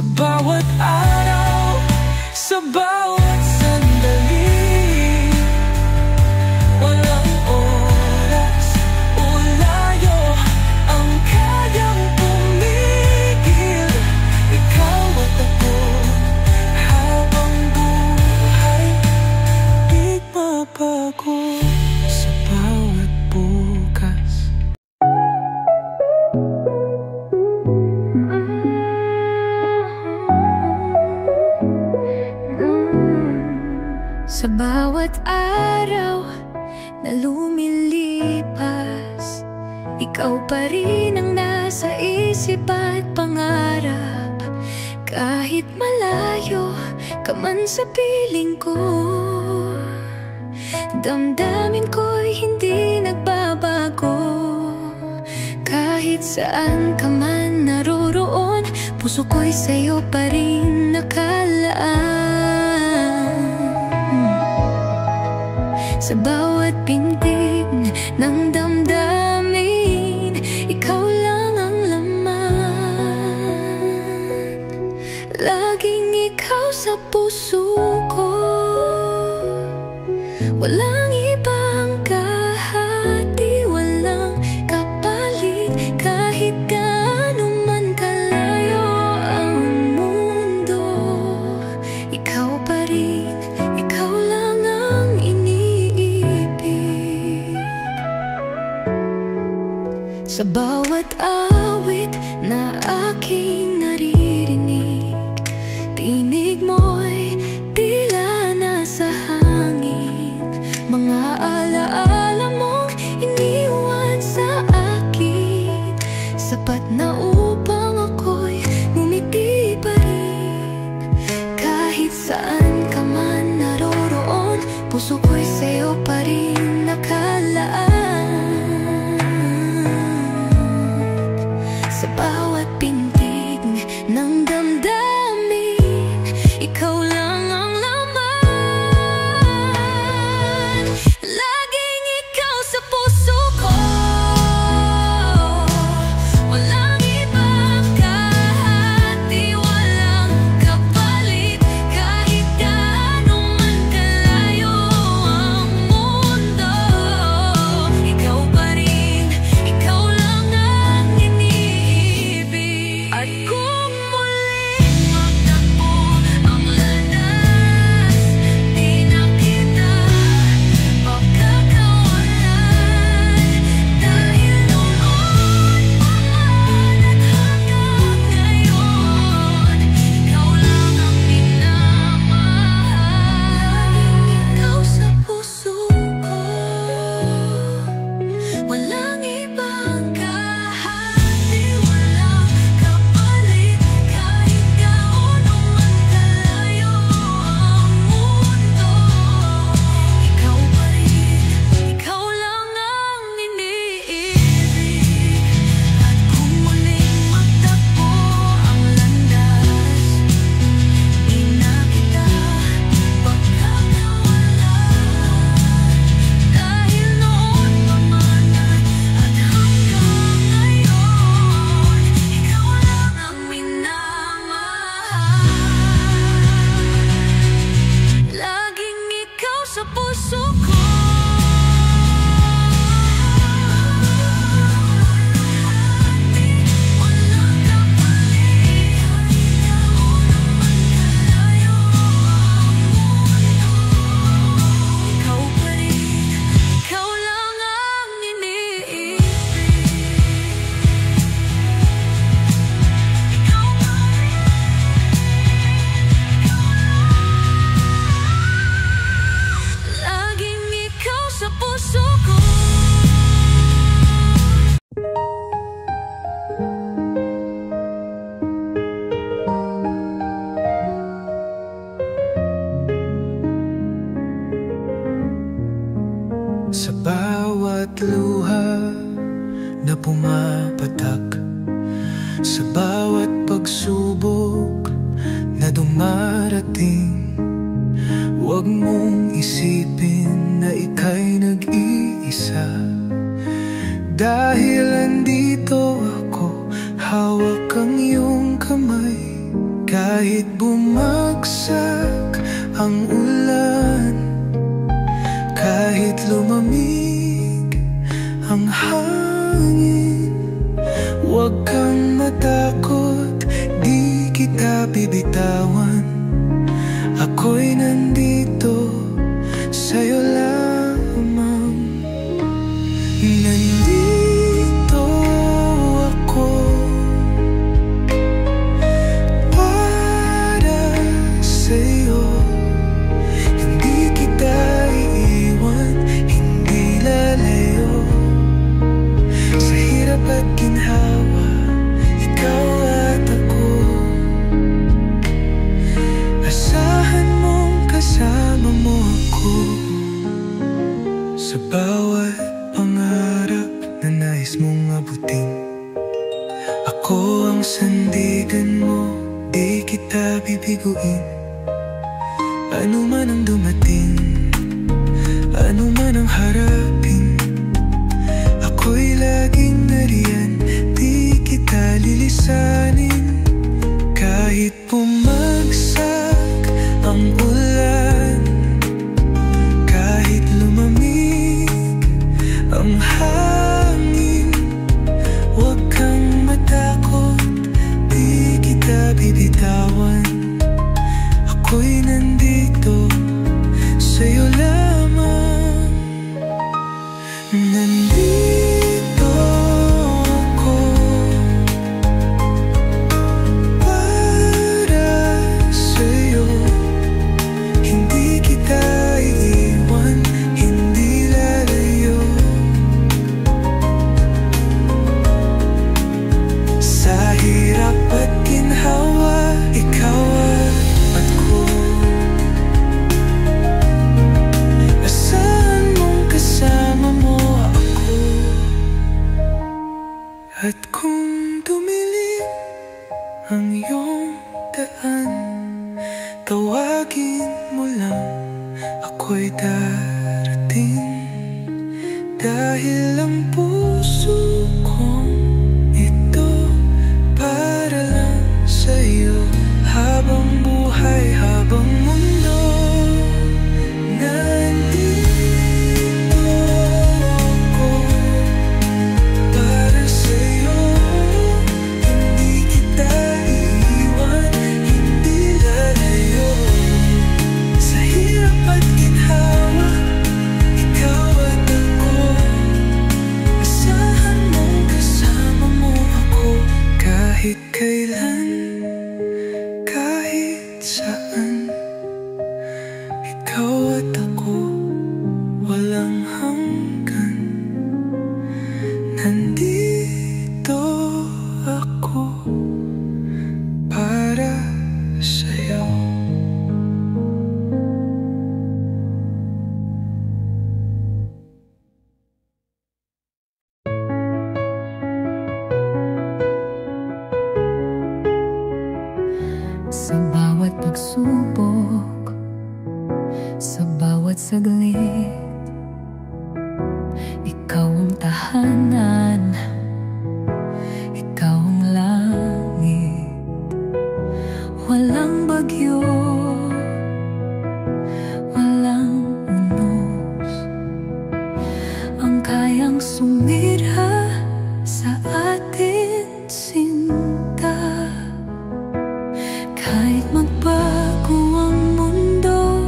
Sa bawat araw, sa bawat sandali, walang oras o layo ang kayang pumigil. Ikaw at ako, habang buhay di mabago. Sa bawat bukas, sa bawat araw na lumilipas, ikaw pa rin ang nasa isip at pangarap. Kahit malayo ka man sa piling ko, damdamin ko'y hindi nagbabago. Kahit saan ka man naroroon, puso ko'y sa'yo pa rin nakalaan. Sa bawat pintig ng damdamin, ikaw lang ang laman. Laging ikaw sa puso ko, walang ibang kahati, walang kapalit. Kahit gaano man kalayo ang mundo, ikaw pa rin, ikaw lang ang iniibig. Sa bawat awit na aking naririnig, tinig mo'y tila nasa hangin. Mga alaala mong iniwan sa akin, sapat na upang ako'y ngumiti pa rin. Kahit saan ka man naroroon, puso ko'y sa'yo pa rin nakalaan. Sa bawat pintig ng damdamin, ikaw lang ang laman. Laging ikaw sa puso ko, walang ibang kahati, walang kapalit. Kahit gaano man kalayo ang mundo, ikaw pa rin, ikaw lang ang iniibig. At kung muling magtakbo ang landas, di na kita pagkakawalan. Dahil noon pa man at hanggang ngayon, ikaw lang ang minamahal. Ikaw sa puso ko, walang ibang kahati, walang kapalit. Kahit gaano man kalayo ang mundo, ikaw pa rin, ikaw lang ang iniibig. At kung muling magtakbo ang landas, di na kita pagkakawalan. Dahil noon pa man at hanggang ngayon, ikaw lang ang minamahal. Laging ikaw sa puso ko. Walang kapalit. Kalayo ang mundo, ikaw pa rin, ikaw lang ang iniibig. Ikaw pa rin, laging ikaw sa puso ko. sa bawat luha na pumapatak, sa bawat pagsubok na dumarating. Huwag mong isipin na ika'y nag-iisa, dahil andito ako, hawak ang iyong kamay. Kahit bumagsak ang ulan, kahit lumamig ang hangin, huwag kang matakot, di kita bibitawan. Ako'y nandito sa'yo lamang. Nandito ako para sa'yo. Hindi kita iiwan, hindi lalayo. Sa hirap at ginhawa, ikaw at ako. Asahan mong kasama mo ako sa bawat pangarap na nais mong abutin. Ako ang sandigan mo, di kita bibiguin. Ano man ang dumating, ano man ang harapin, ako'y laging nariyan, di kita lilisanin. Kahit bumagsak ang ulan, kahit lumamig ang hangin, huwag kang matakot, di kita bibitawan. Ako'y nandito sa'yo lamang. Nandito ako para sa'yo. Hindi kita iiwan, hindi lalayo. Sa hirap at ginhawa, ikaw at ko. Asahan mong kasama mo ako. At kung dumilim ang iyong daan, tawagin mo lang, ako'y darating. Dahil ang puso kong ito para lang sa'yo. Habang buhay, habang mundo, nandito ako para sa'yo. Hindi kita iiwan, hindi lalayo. Sa hirap at ginhawa, ikaw at ako. Asahan mong kasama mo ako. Kahit kailan, kahit saan, ikaw at ako, walang hanggan. Nandito ako para sa'yo. Sa bawat pagsubok, sa bawat saglit, ikaw ang tahanan, ikaw ang langit. Walang bagyo, walang unos ang kayang sumira sa atin, sinta. Kahit magbago ang mundo,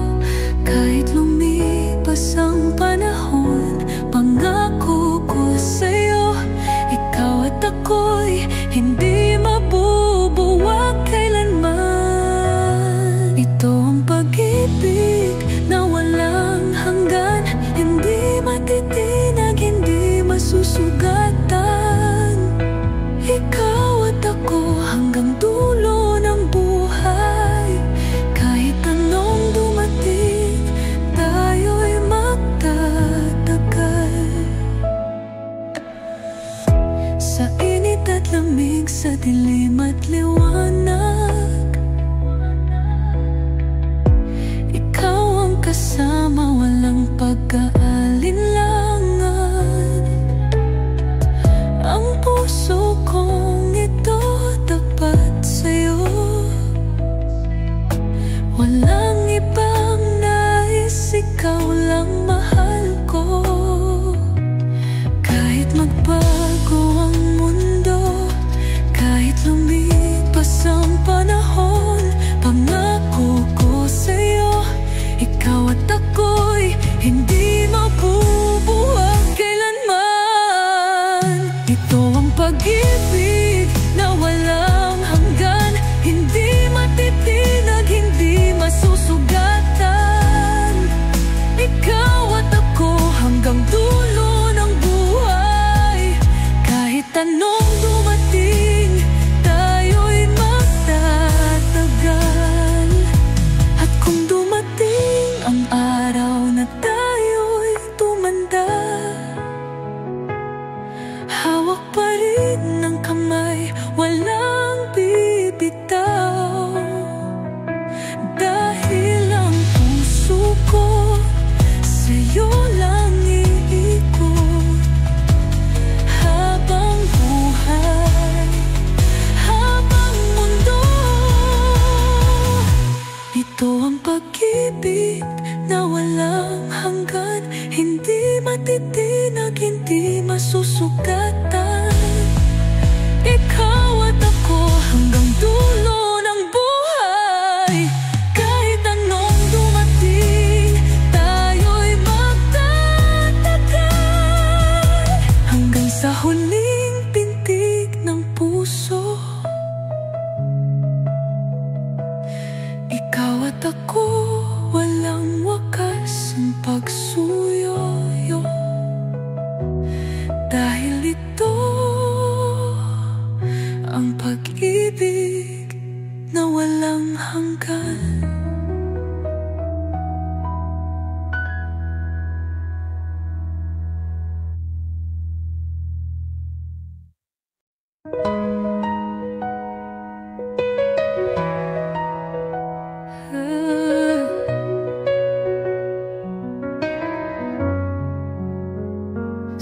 kahit lumipas ang panahon, pangako ko sa'yo, ikaw at ako'y hindi mabubuwag kailanman. Ito ang pag-ibig na walang hanggan, hindi matitinag, hindi masusugatan. Ikaw at ako hanggang dulo ng buhay. Kahit anong dumating, tayo'y magtatagal. Sa init at lamig, sa dilim at liwanag, ikaw ang kasama, walang pag-aalinlangan. Ang puso kong ito tapat sa'yo. walang bibitaw. Dahil ang puso ko sa'yo lang iikot, habang buhay, habang mundo. Ito ang pag-ibig na walang hanggan, hindi matitinag, hindi masusugatan. Ikaw at ako hanggang dulo ng buhay. Kahit anong dumating, tayo'y magtatagal hanggang sa huling pintig ng puso. Ikaw at ako, walang wakas ang pagsuyoyo. Dahil ito ang pag-ibig na walang hanggan.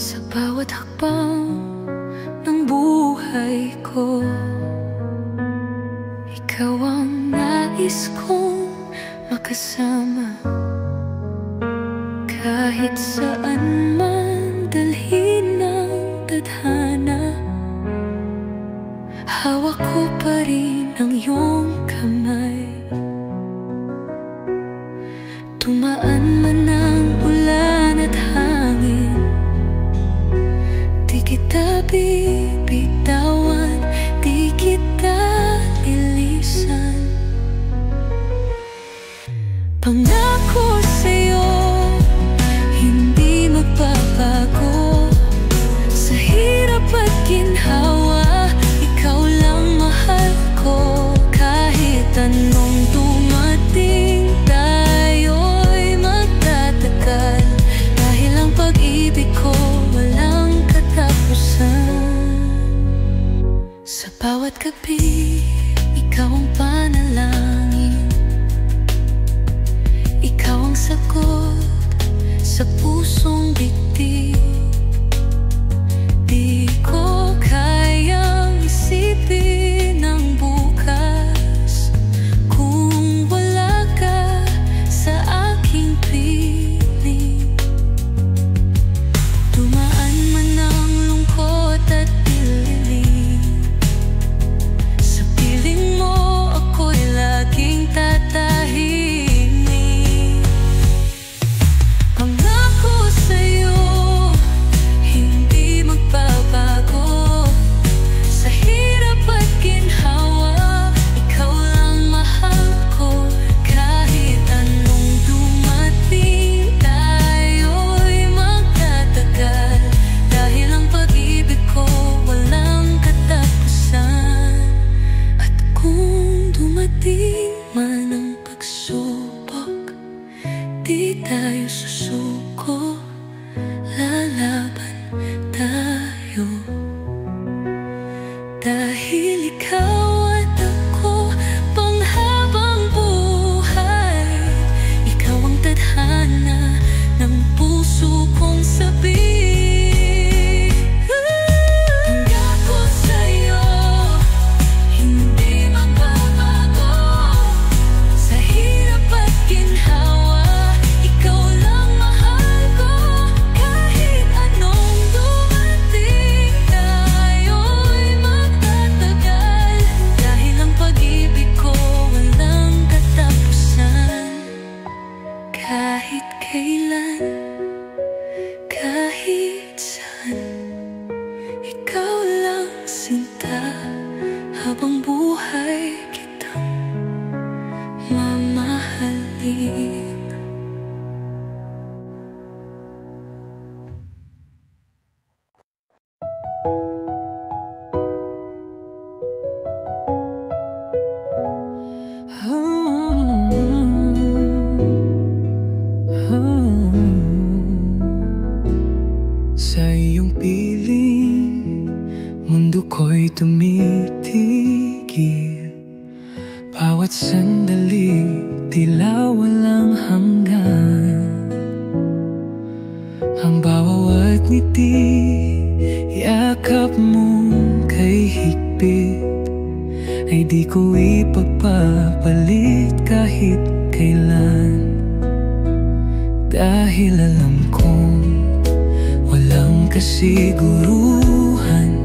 Sa bawat hakbang ng buhay ko, ikaw ang nais kong makasama. Kahit saan man dalhin ng tadhana, hawak ko pa rin ang iyong kamay. Tumaan man ang ulan at hangin, di kita bibitawan, di kita ilisan. Pangako sa'yo, hindi magbabago. Sa hirap at ginhawa, ikaw lang mahal ko. Kahit anong dumating, tayo'y magtatagal. Dahil ang pag-ibig ko walang katapusan. Sa bawat gabi, ikaw ang panalangin, ikaw ang sagot sa pusong bitig. Di ko kayang isipin ang bukas kung wala ka sa aking piling. Dumaan man ang lungkot at dilim, sa piling mo ako'y laging tatahimik. Pangako sa'yo, hindi magbabago. Sa hirap at ginhawa, ikaw lang mahal ko. Kahit anong dumating, tayo'y magtatagal. Dahil ang pag-ibig ko walang katapusan. At kung dumating man ang pagsubok, di tayo susuko, lalaban tayo. Dahil ikaw at ako, panghabang buhay. Ikaw ang tadhana ng puso kong sabi. Pangako sa'yo, hindi magbabago. Sa hirap at ginhawa, ikaw lang mahal ko. Kahit anong dumating, tayo'y magtatagal. Dahil ang pag-ibig ko walang katapusan. Kahit kailan, kahit ako'y tumitigil. Bawat sandali, tila walang hanggan. Ang bawat ngiti, yakap mong kay higpit, ay di ko ipagpapalit kahit kailan. Dahil alam kong walang kasiguruhan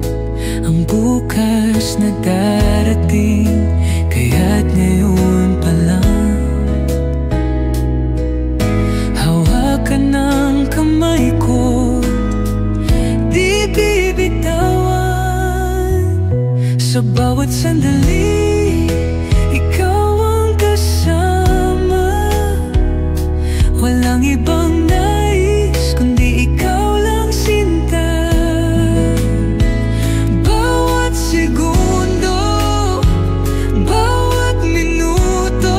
ang bukas na darating, kaya't ngayon pa lang hawakan ng kamay ko, di bibitawan. Sa bawat sandali, ikaw ang kasama. Walang ibang nais kundi ikaw lang, sinta. Bawat segundo, bawat minuto,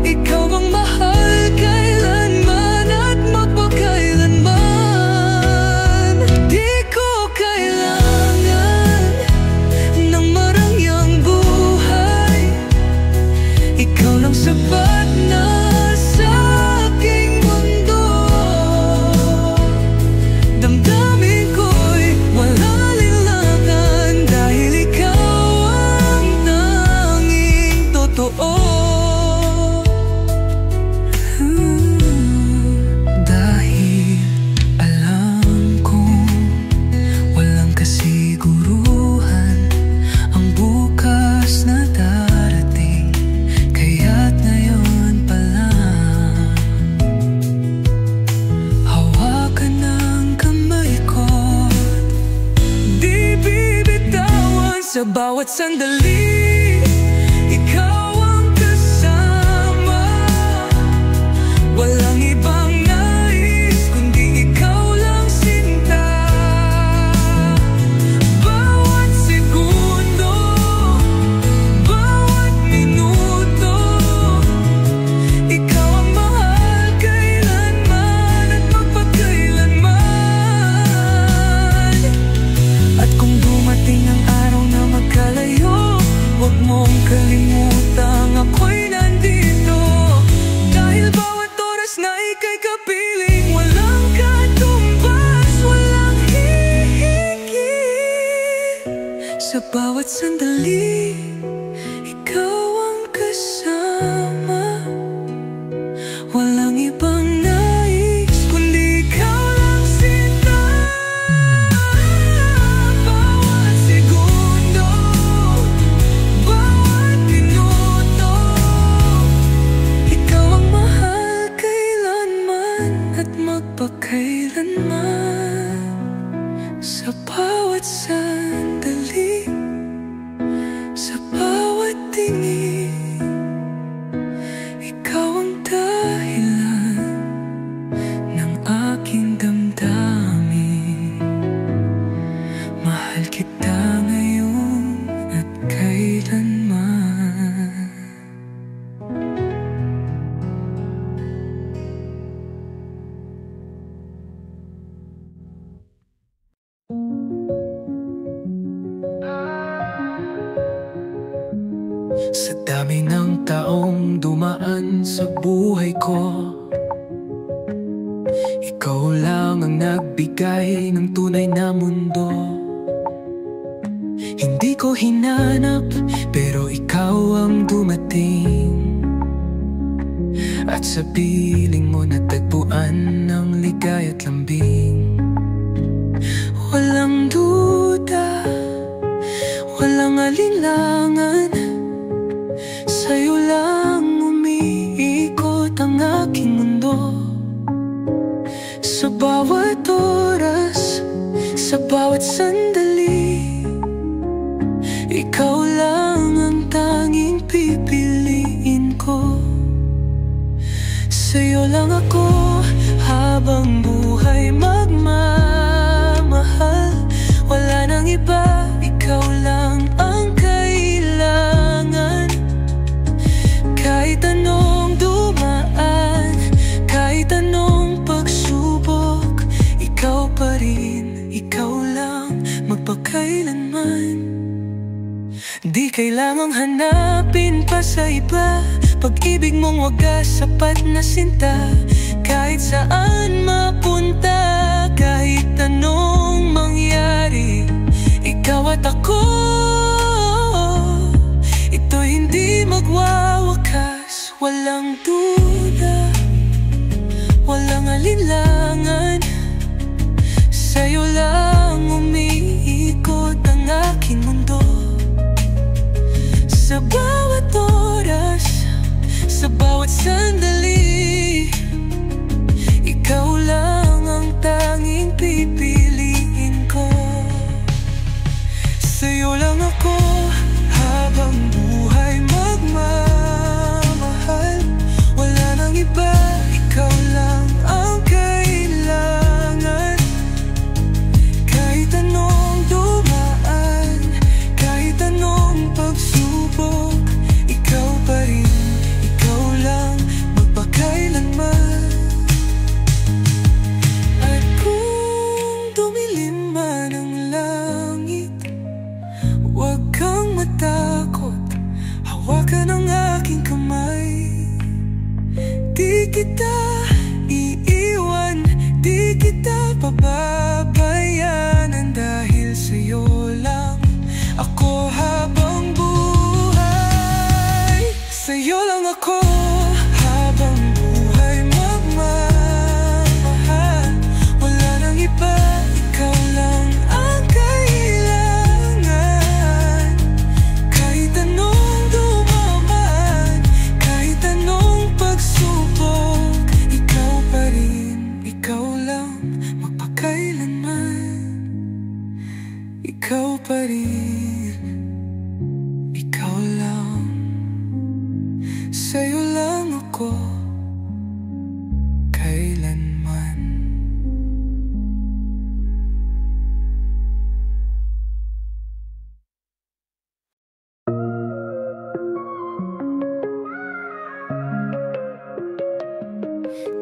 ikaw ang mahal kailanman at magpakailanman. Di ko kailangan ng marangyang buhay, ikaw lang sapat na sa aking mundo. Damdamin ko'y walang alinlangan, dahil ikaw ang tanging totoo. Dahil alam kong walang kasiguruhan ang bukas na darating, kaya't ngayon pa lang hawakan ng kamay ko, di bibitawan. Sa bawat sandali, ikaw ang kasama. Walang ibang nais kundi ikaw lang, sinta. Bawat segundo, bawat minuto, ikaw ang mahal kailanman at magpakailanman. At kung dumating ang araw na magkalayo, huwag mong kalimutang ako'y nandito. Dahil bawat oras na ika'y kapiling, walang katumbas, walang hihigit. Sa bawat sandali, ikaw ang kasama. Walang ibang nais kundi ikaw lang, sinta. Bawat segundo, bawat minuto, ikaw ang mahal kailanman at magpakailanman. Sa bawat sandali, sa bawat tingin, ikaw ang dahilan ng aking damdamin. Mahal kita ngayon at kailanman. Sa dami ng taong dumaan sa buhay ko, ikaw lang ang nagbigay ng tunay na mundo. Hindi ko hinanap, pero ikaw ang dumating, at sa piling mo natagpuan ng ligay at lambing. Walang duda, walang alinlangan, sa'yo lang umiikot ang aking mundo. Sa bawat oras, sa bawat sandali, ikaw lang ang tanging pipiliin ko. Sa'yo lang ako habang buhay magmamahal. Wala nang iba, ikaw lang ang kailangan. Kahit anong dumaan, kahit anong pagsubok, ikaw pa rin, ikaw lang magpakailanman. kailanman. Di kailangang hanapin pa sa iba, pag-ibig mong wagas sapat na sinta. Kahit saan mapunta, kahit anong mangyari, ikaw at ako, ito'y hindi magwawakas. Walang duda, walang alinlangan, sa'yo lang umiikot ang aking mundo. Sa bawat oras, sa bawat sandali, ikaw lang ang tanging pipiliin ko. Sa'yo lang ako habang buhay magmamahal. Wala nang iba, ikaw lang ang kailangan. Kahit anong dumaan, kahit anong pagsubok, ikaw pa rin, ikaw lang magpakailanman. At kung dumilim man ang langit, huwag kang matakot, hawakan ang aking kamay. Di kita iiwan, di kita pababayanan, dahil sa'yo lang ako habang buhay. Sa'yo lang ako habang buhay magmamahal. Wala nang iba, ikaw lang ang kailangan. Kahit anong dumaman, kahit anong pagsubok, ikaw pa rin, ikaw lang magpakailanman. Ikaw pa rin, ikaw lang, sa'yo lang ako kailanman.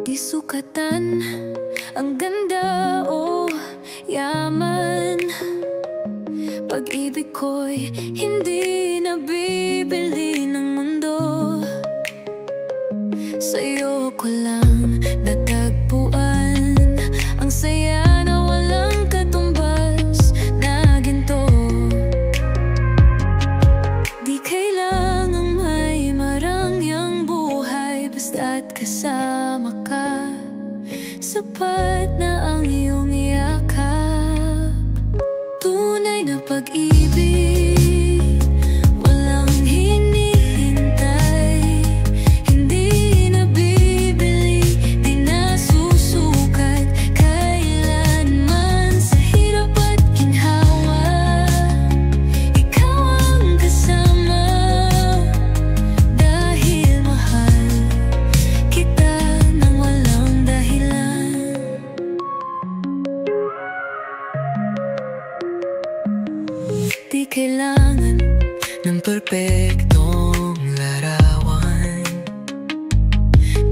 Di sukatan ang ganda o yaman, pag-ibig ko'y hindi nabibili ng mundo. Sa'yo ko lang natagpuan ang saya na walang katumbas na ginto. Di kailangang may marangyang buhay, basta't kasama ka, sapat na ang iyong yakap. Tunay na pag-ibig, walang hinihintay, hindi nabibili, di nasusukat kailanman. Sa hirap at ginhawa, ikaw ang kasama, dahil mahal kita nang walang dahilan. Di kailangan ng perpektong larawan,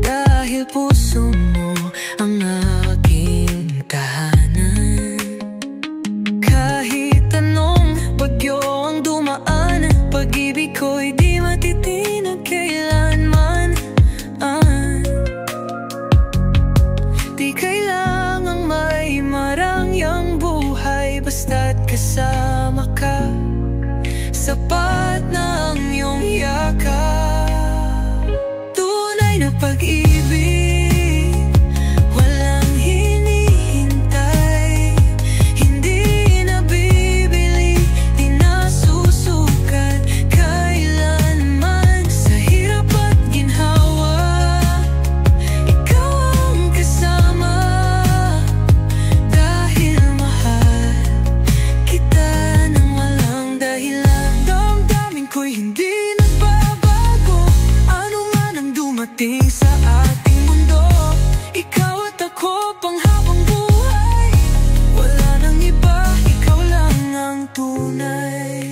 dahil puso mo ang aking tahanan. Kahit anong bagyo ang dumaan, pag-ibig ko'y di matitinag kailanman. Di kailangang may marangyang buhay, basta't kasama ka, sapat na ang iyong yakap. Tunay na pag-ibig, walang hinihintay, hindi nabibili, di nasusukat kailanman. Sa hirap at ginhawa, ikaw ang kasama, dahil mahal kita nang walang dahilan. Damdamin ko'y hindi nagbabago, ano man ang dumating sa ating mundo. Ikaw at ako panghabang buhay, wala nang iba, ikaw lang ang tunay.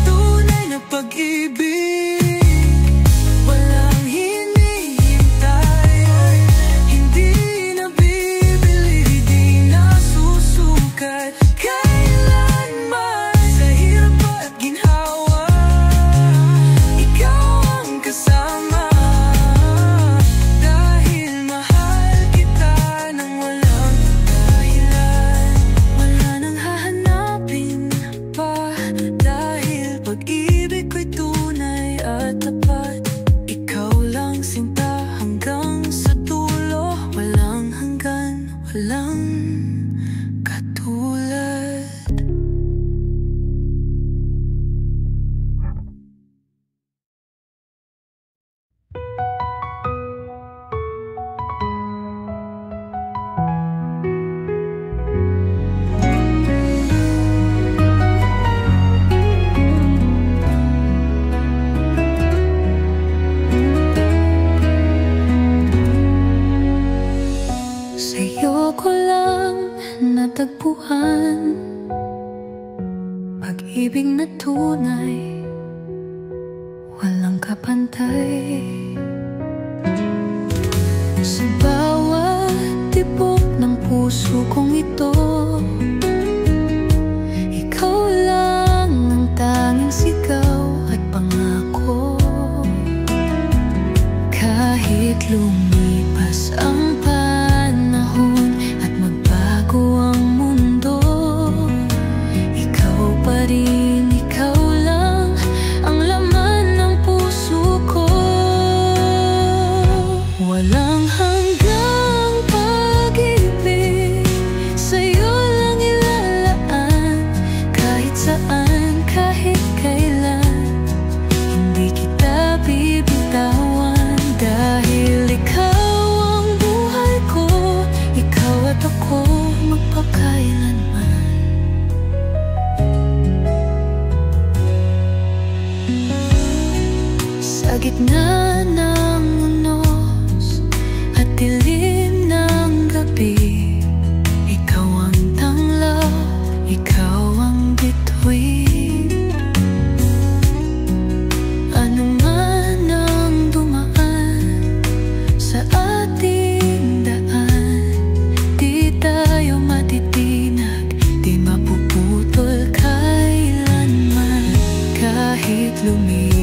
Tunay na pag-ibig, walang hinihintay, hindi nabibili, walang katulad. Sa'yo ko lang natagpuan pag-ibig na tunay, walang kapantay. Sa bawat tibok ng puso kong ito, ikaw lang ang tanging sigaw at pangako. Kahit lumipas ang panahon at magbago ang mundo, ikaw pa rin, ikaw lang ang laman ng puso ko. Walang hanggang pag-ibig, sa'yo lang ilalaan. Kahit saan, kahit kailan, hindi kita bibitawan. Dahil ikaw ang buhay ko, ikaw at ako magpakailanman. Sa gitna ng unos at dilim ng gabi, ikaw ang tanglaw, ikaw ang bituin. Ano man ang dumaan sa ating daan, di tayo matitinag, di mapuputol kailanman. Kahit lumipas